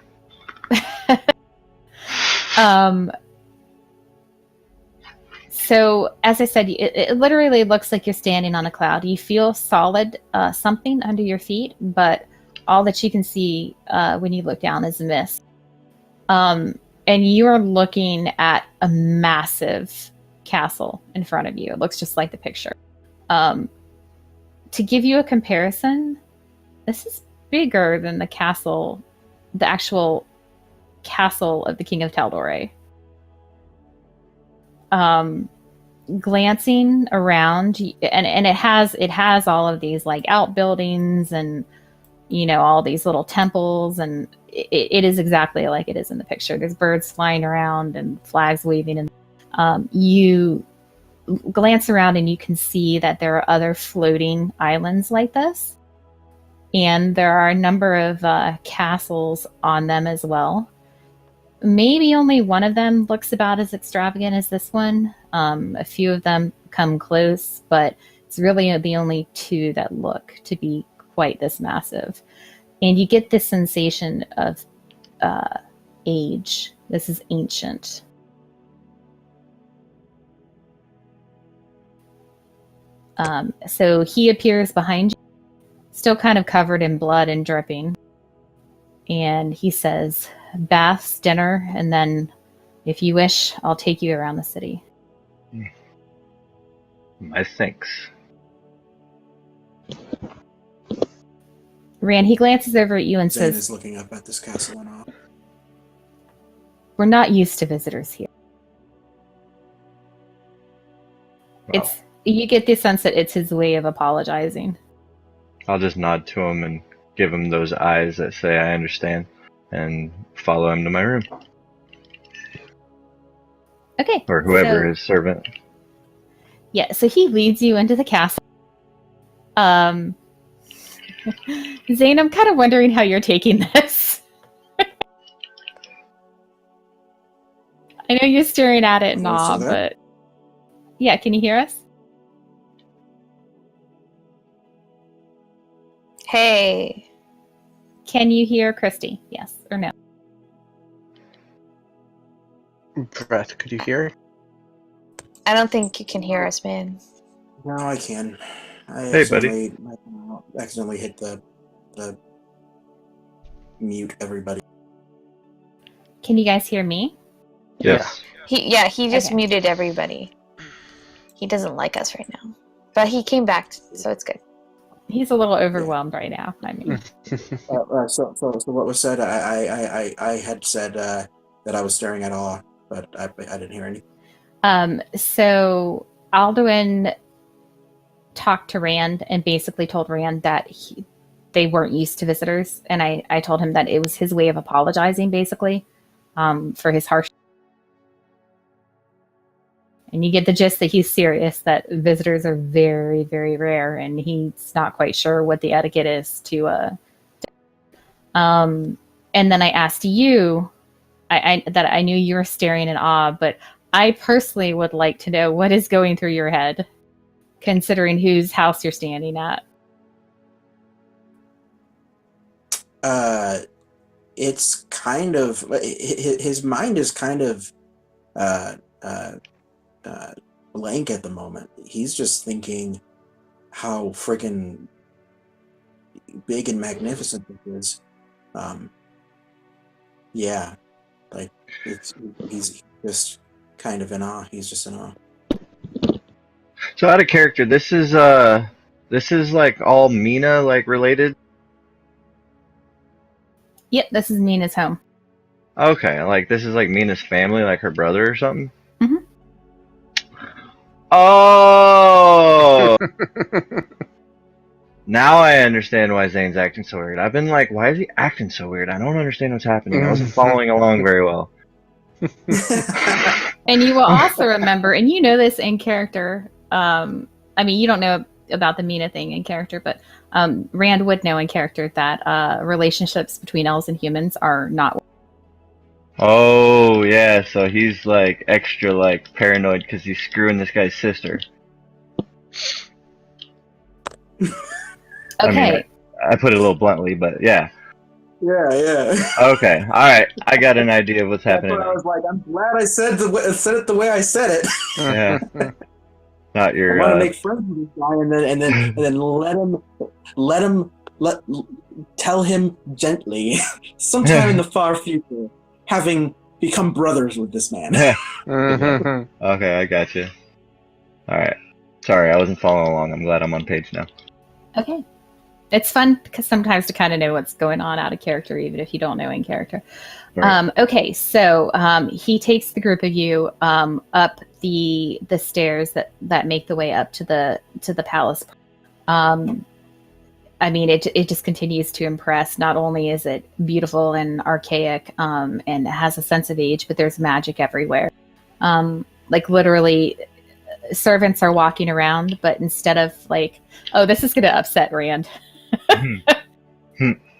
So as I said, it literally looks like you're standing on a cloud. You feel solid something under your feet, but all that you can see when you look down is mist. And you are looking at a massive castle in front of you. It looks just like the picture. To give you a comparison, this is bigger than the castle, the actual castle of the King of Tal'Dorei. Glancing around, and it has all of these like outbuildings and all these little temples, and it is exactly like it is in the picture. There's birds flying around and flags waving, and you glance around and you can see that there are other floating islands like this, and there are a number of castles on them as well. Maybe only one of them looks about as extravagant as this one. A few of them come close, but it's really the only two that look to be quite this massive. And you get this sensation of age. This is ancient. So he appears behind you, still kind of covered in blood and dripping. And he says, baths, dinner, and then if you wish, I'll take you around the city. My thanks. Rand, he glances over at you and Zane says, is looking up at this castle and all. we're not used to visitors here. Well, You get the sense that it's his way of apologizing. I'll just nod to him and give him those eyes that say I understand and follow him to my room. Okay. Or whoever so- his servant. Yeah, so he leads you into the castle. Zane, I'm kind of wondering how you're taking this. I know you're staring at it in Oh, so awe, that- but... Yeah, can you hear us? Hey. Can you hear Christy? Yes or no? Brett, could you hear? I don't think you can hear us, man. No, I can. I Hey, buddy. accidentally hit the mute everybody. Can you guys hear me? Yes. He just Okay. muted everybody. He doesn't like us right now. But he came back, so it's good. He's a little overwhelmed right now. I mean, So what was said? I had said that I was staring at awe, but I didn't hear anything. so Alduin talked to Rand and basically told Rand that they weren't used to visitors, and I told him that it was his way of apologizing, basically, for his harsh And you get the gist that he's serious, that visitors are very, very rare, and he's not quite sure what the etiquette is to. And then I asked you, that I knew you were staring in awe, but I personally would like to know what is going through your head, considering whose house you're standing at. It's kind of his mind is kind of blank at the moment. He's just thinking how freaking big and magnificent it is. Yeah, like he's just kind of in awe. He's just in awe. So out of character, this is like all Mina like related. Yep, this is Mina's home. Okay, like this is like Mina's family, like her brother or something. Mhm. Oh. Now I understand why Zane's acting so weird. I've been like, why is he acting so weird? I don't understand what's happening. I wasn't following along very well. And you will also remember, and you know this in character. I mean, you don't know about the Mina thing in character, but Rand would know in character that relationships between elves and humans are not. Oh yeah, so he's like extra like paranoid because he's screwing this guy's sister. Okay. I mean, I put it a little bluntly, but yeah. Yeah. Okay, all right. I got an idea of what's happening. That's what I was like, I'm glad I said it the way I said it. Yeah. Not I your. want to make friends with this guy, and then tell him gently, sometime in the far future, having become brothers with this man. Okay, I got you. All right. Sorry, I wasn't following along. I'm glad I'm on page now. Okay. It's fun because sometimes to kind of know what's going on out of character, even if you don't know in character. Right. Okay, so he takes the group of you up the stairs that make the way up to the palace. I mean, it just continues to impress. Not only is it beautiful and archaic, and it has a sense of age, but there's magic everywhere. Like literally, servants are walking around, but instead of like, oh, this is going to upset Rand.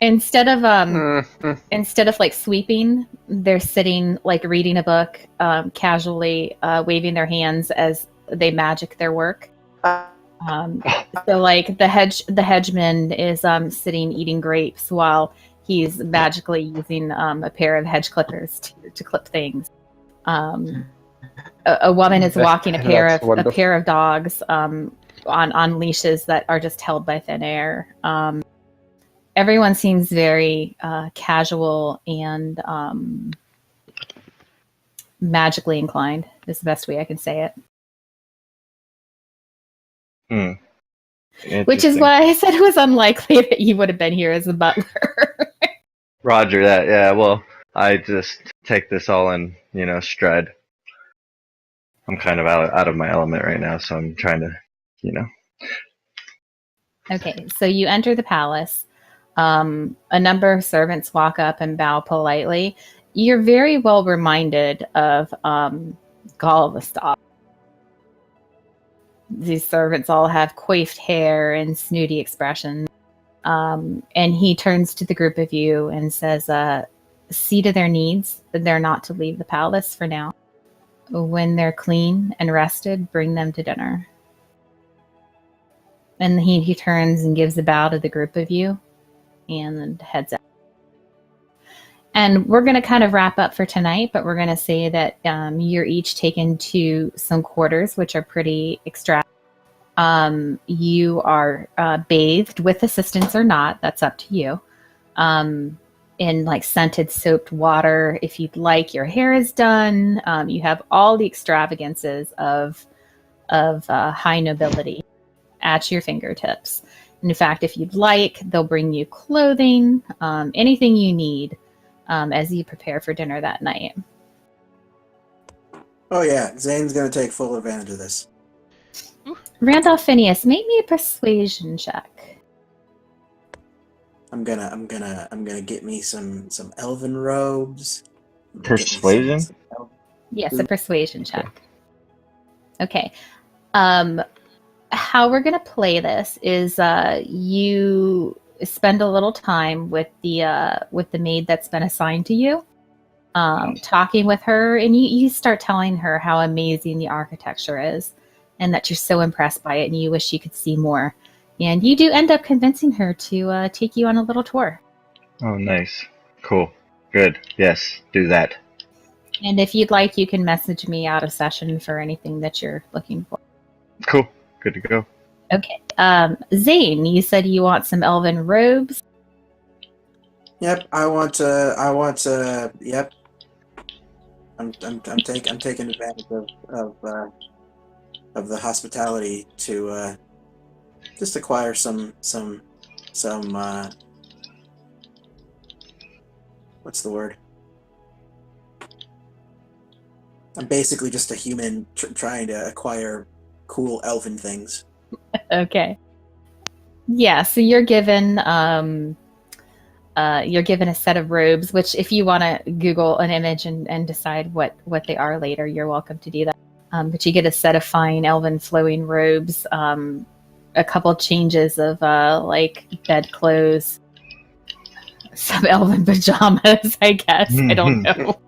Instead of like sweeping, they're sitting like reading a book, casually waving their hands as they magic their work. So like the hedgeman is sitting eating grapes while he's magically using a pair of hedge clippers to clip things. A woman is walking a pair of dogs on leashes that are just held by thin air. Everyone seems very casual and magically inclined. Is the best way I can say it. Which is why I said it was unlikely that you would have been here as a butler. Roger that. Yeah. Well, I just take this all in, stride. I'm kind of out of my element right now, so I'm trying to, Okay, so you enter the palace. A number of servants walk up and bow politely. You're very well reminded of Galveston. These servants all have coiffed hair and snooty expressions. And he turns to the group of you and says, see to their needs. They're not to leave the palace for now. When they're clean and rested, bring them to dinner. And he turns and gives a bow to the group of you and then heads out. And we're going to kind of wrap up for tonight, but we're going to say that you're each taken to some quarters, which are pretty extravagant. You are bathed with assistance or not. That's up to you. In like scented soaped water. If you'd like, your hair is done. You have all the extravagances of high nobility at your fingertips. And in fact, if you'd like, they'll bring you clothing, anything you need as you prepare for dinner that night. Oh yeah, Zane's gonna take full advantage of this. Randolph Phineas, make me a persuasion check. I'm gonna get me some elven robes. Persuasion? Yes, a persuasion check. Okay. How we're going to play this is you spend a little time with the maid that's been assigned to you, talking with her, and you start telling her how amazing the architecture is, and that you're so impressed by it, and you wish you could see more. And you do end up convincing her to take you on a little tour. Oh, nice. Cool. Good. Yes, do that. And if you'd like, you can message me out of session for anything that you're looking for. Cool. Good to go. Okay. Zane, you said you want some elven robes. Yep, I want to. Yep, I'm taking advantage of the hospitality to just acquire some what's the word? I'm basically just a human trying to acquire cool elven things. Okay. Yeah, so you're given a set of robes, which if you want to Google an image and decide what they are later, you're welcome to do that. But you get a set of fine elven flowing robes, a couple changes of like bed clothes, some elven pajamas, I guess. I don't know.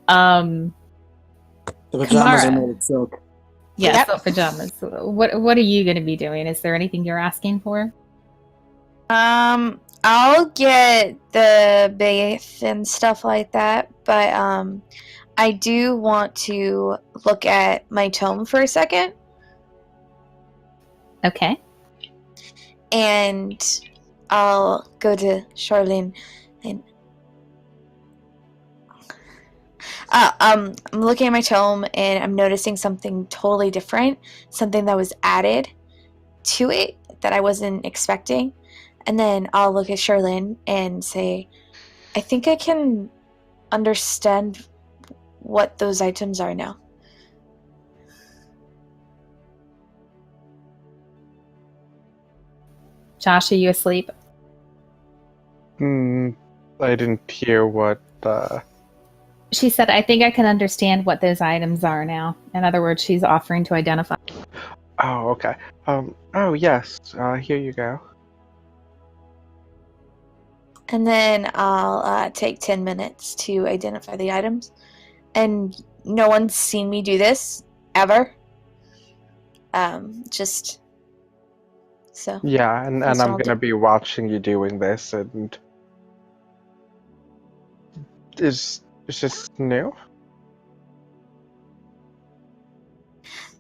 The pajamas are Kamara. made of silk. Yeah, Yep. silk pajamas. What are you going to be doing? Is there anything you're asking for? I'll get the bath and stuff like that, but I do want to look at my tome for a second, Okay. and I'll go to Charlene and I'm looking at my tome and I'm noticing something totally different, something that was added to it that I wasn't expecting. And then I'll look at Charlene and say, I think I can understand what those items are now. Josh, are you asleep? I didn't hear what. She said, I think I can understand what those items are now. In other words, she's offering to identify. Oh, okay. Oh, yes. Here you go. And then I'll take 10 minutes to identify the items. And no one's seen me do this, ever. Just so. Yeah, and That's I'm all gonna be watching you doing this, and is this new?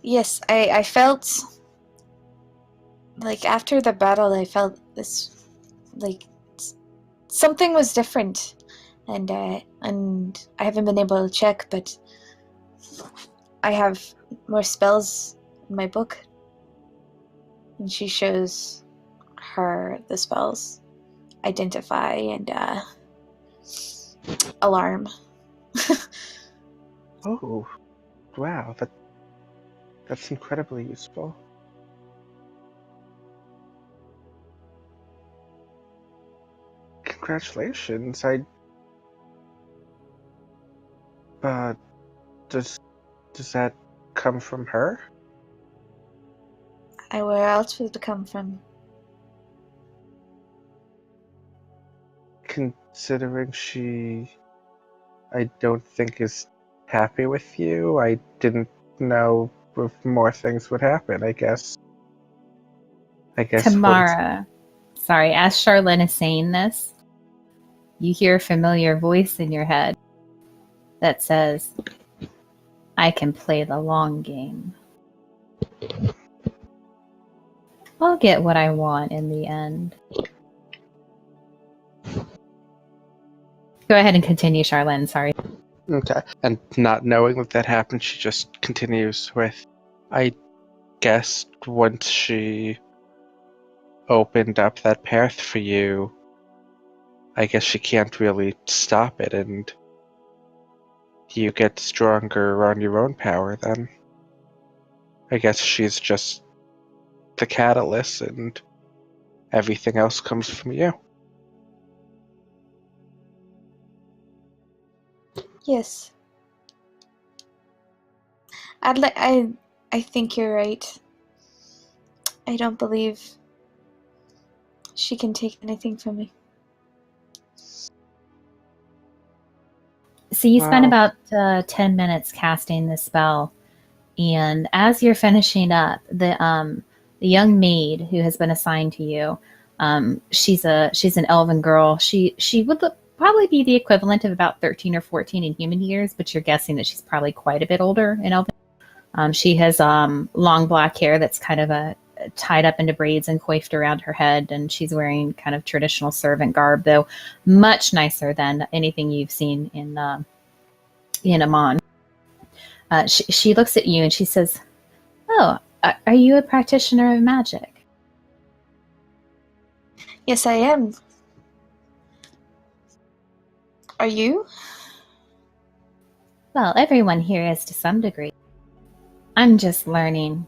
Yes, I felt like after the battle, I felt this, like something was different, and I haven't been able to check, but I have more spells in my book, and she shows her the spells, identify and alarm. Oh, wow, that's incredibly useful. Congratulations. Does that come from her? Where else would it come from? Considering she, I don't think, is happy with you, I didn't know if more things would happen, I guess. Kamara. Sorry, as Charlene is saying this, you hear a familiar voice in your head that says, I can play the long game. I'll get what I want in the end. Go ahead and continue, Charlene. Sorry. Okay. And not knowing that happened, she just continues with, I guess once she opened up that path for you, I guess she can't really stop it, and you get stronger on your own power then. I guess she's just the catalyst, and everything else comes from you. Yes. I think you're right. I don't believe she can take anything from me. So you spend Wow. about 10 minutes casting the spell, and as you're finishing up, the young maid who has been assigned to you, she's an elven girl. She would probably be the equivalent of about 13 or 14 in human years, but you're guessing that she's probably quite a bit older in elven. She has long black hair that's kind of tied up into braids and coiffed around her head, and she's wearing kind of traditional servant garb, though much nicer than anything you've seen in Amon. She looks at you and she says, "Oh, are you a practitioner of magic?" Yes, I am. Are you? Well, everyone here is to some degree. I'm just learning.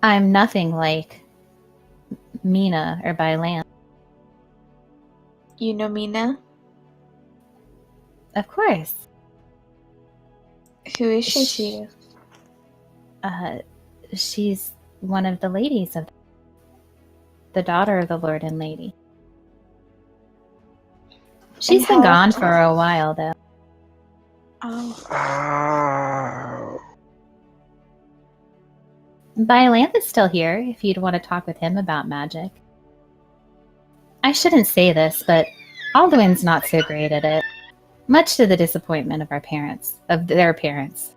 I'm nothing like Mina or Bailan. You know Mina? Of course. Who is she to you? She's one of the ladies of the daughter of the Lord and Lady. She's been gone for a while, though. Oh. Oh. Biolanth is still here, if you'd want to talk with him about magic. I shouldn't say this, but Alduin's not so great at it. Much to the disappointment of their parents.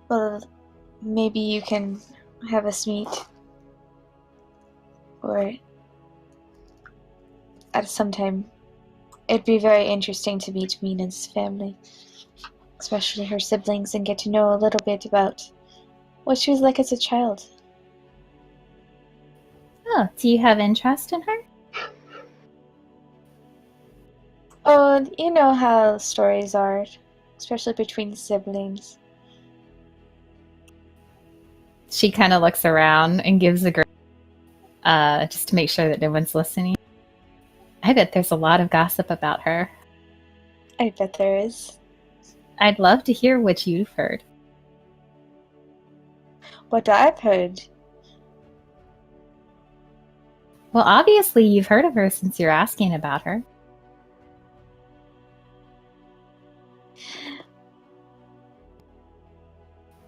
Well, maybe you can have us meet. Or at some time. It'd be very interesting to meet Mina's family, especially her siblings, and get to know a little bit about what she was like as a child. Oh, do you have interest in her? Oh, you know how stories are, especially between siblings. She kind of looks around and gives a grin, just to make sure that no one's listening. I bet there's a lot of gossip about her. I bet there is. I'd love to hear what you've heard. What I've heard. Well, obviously you've heard of her since you're asking about her.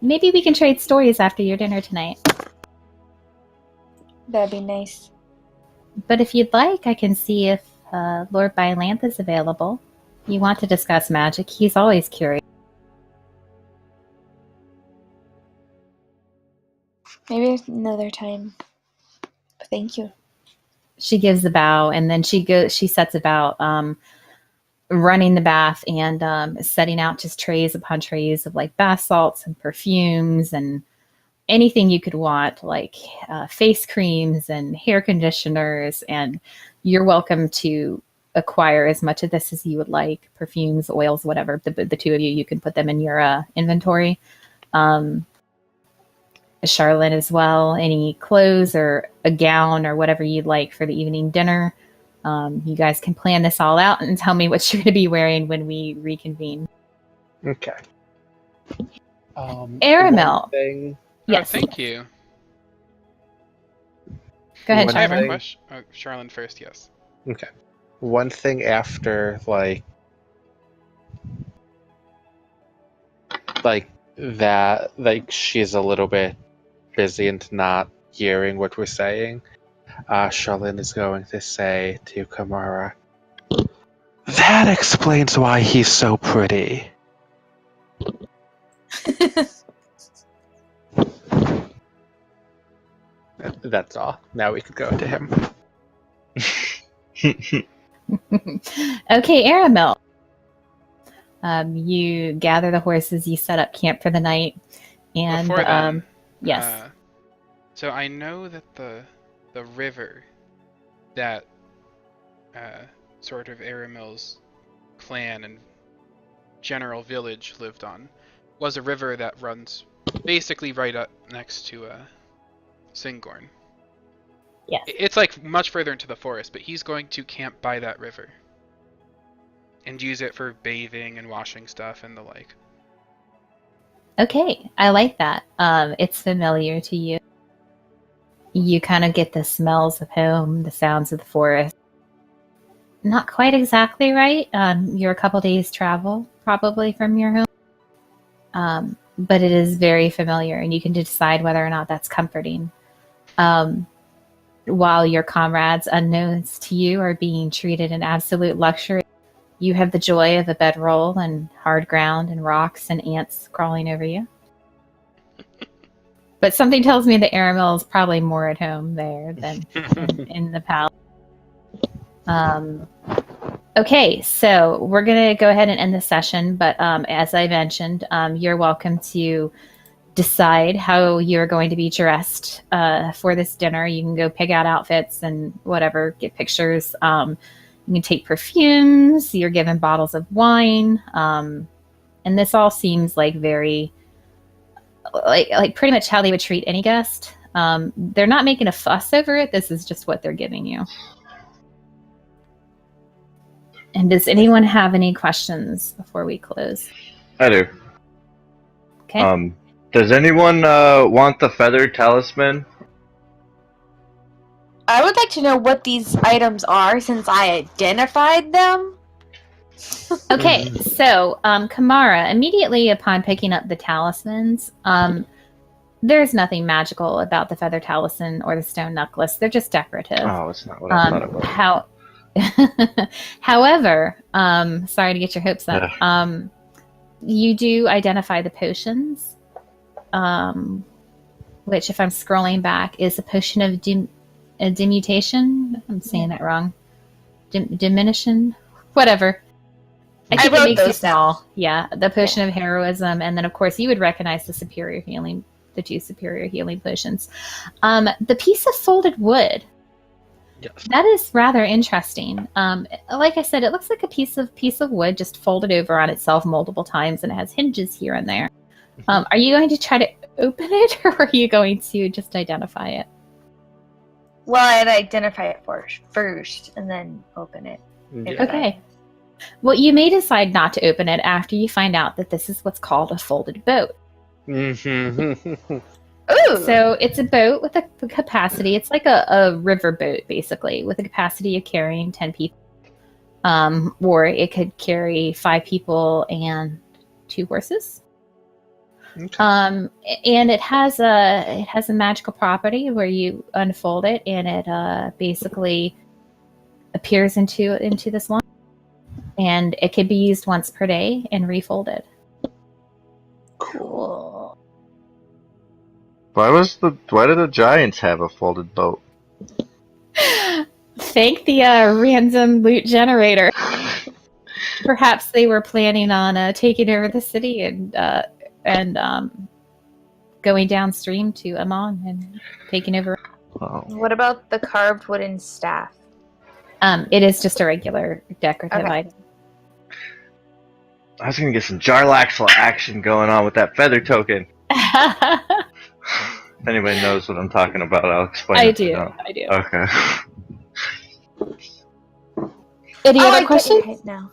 Maybe we can trade stories after your dinner tonight. That'd be nice. But if you'd like, I can see if Lord Biolanth is available. You want to discuss magic, he's always curious. Maybe another time. Thank you. She gives a bow, and then she sets about running the bath and setting out just trays upon trays of like bath salts and perfumes and anything you could want, like face creams and hair conditioners. And you're welcome to acquire as much of this as you would like, perfumes, oils, whatever. The two of you can put them in your inventory. Charlotte as well, any clothes or a gown or whatever you'd like for the evening dinner. You guys can plan this all out and tell me what you're going to be wearing when we reconvene. Okay. Aramil. One thing, Yes. Oh, thank you. Go ahead, One I have a Charlotte. thing- question. Oh, Charlene first, yes. Okay. One thing after like that, like she's a little bit busy and not hearing what we're saying. Charlene is going to say to Kamara, "That explains why he's so pretty." That's all. Now we could go to him. Okay, Aramil. You gather the horses, you set up camp for the night, and Before then, yes. So I know that the river that sort of Aramil's clan and general village lived on was a river that runs basically right up next to Singorn. Yes. It's like much further into the forest, but he's going to camp by that river. and use it for bathing and washing stuff and the like. Okay, I like that. It's familiar to you. You kind of get the smells of home, the sounds of the forest. Not quite exactly right. You're a couple days travel probably from your home. But it is very familiar, and you can decide whether or not that's comforting. While your comrades, unknowns to you, are being treated in absolute luxury, you have the joy of a bedroll and hard ground and rocks and ants crawling over you. But something tells me that Aramil is probably more at home there than in the palace. Okay, so we're going to go ahead and end the session. But as I mentioned, you're welcome to decide how you're going to be dressed for this dinner. You can go pick out outfits and whatever, get pictures. You can take perfumes. You're given bottles of wine. And this all seems like very... like pretty much how they would treat any guest. They're not making a fuss over it. This is just what they're giving you. And does anyone have any questions before we close? I do. Okay. Does anyone want the feathered talisman? I would like to know what these items are since I identified them. Okay, so Kamara, immediately upon picking up the talismans, there's nothing magical about the feather talisman or the stone necklace. They're just decorative. Oh, it's not what I thought it was. However, sorry to get your hopes up. You do identify the potions, which, if I'm scrolling back, is a potion of demutation. I'm saying that wrong. Diminution, whatever. I think it makes you small. Yeah, the potion of heroism, and then of course you would recognize the superior healing, the 2 superior healing potions. The piece of folded wood. Yes. That is rather interesting. Like I said, it looks like a piece of wood just folded over on itself multiple times, and it has hinges here and there. Are you going to try to open it, or are you going to just identify it? Well, I'd identify it first, and then open it. Yeah. Okay. Well, you may decide not to open it after you find out that this is what's called a folded boat. Ooh! So it's a boat with a capacity. It's like a river boat, basically, with a capacity of carrying 10 people. Or it could carry 5 people and 2 horses. Okay. And it has a magical property where you unfold it, and it basically appears into this line. And it could be used once per day and refolded. Cool. Why did the Giants have a folded boat? Thank the random loot generator. Perhaps they were planning on taking over the city and going downstream to Amon and taking over. Oh. What about the carved wooden staff? It is just a regular decorative Okay. item. I was gonna get some Jarlaxle action going on with that feather token. If anybody knows what I'm talking about, I'll explain. I it do. to them. I do. Okay. Any I other get questions? your head now.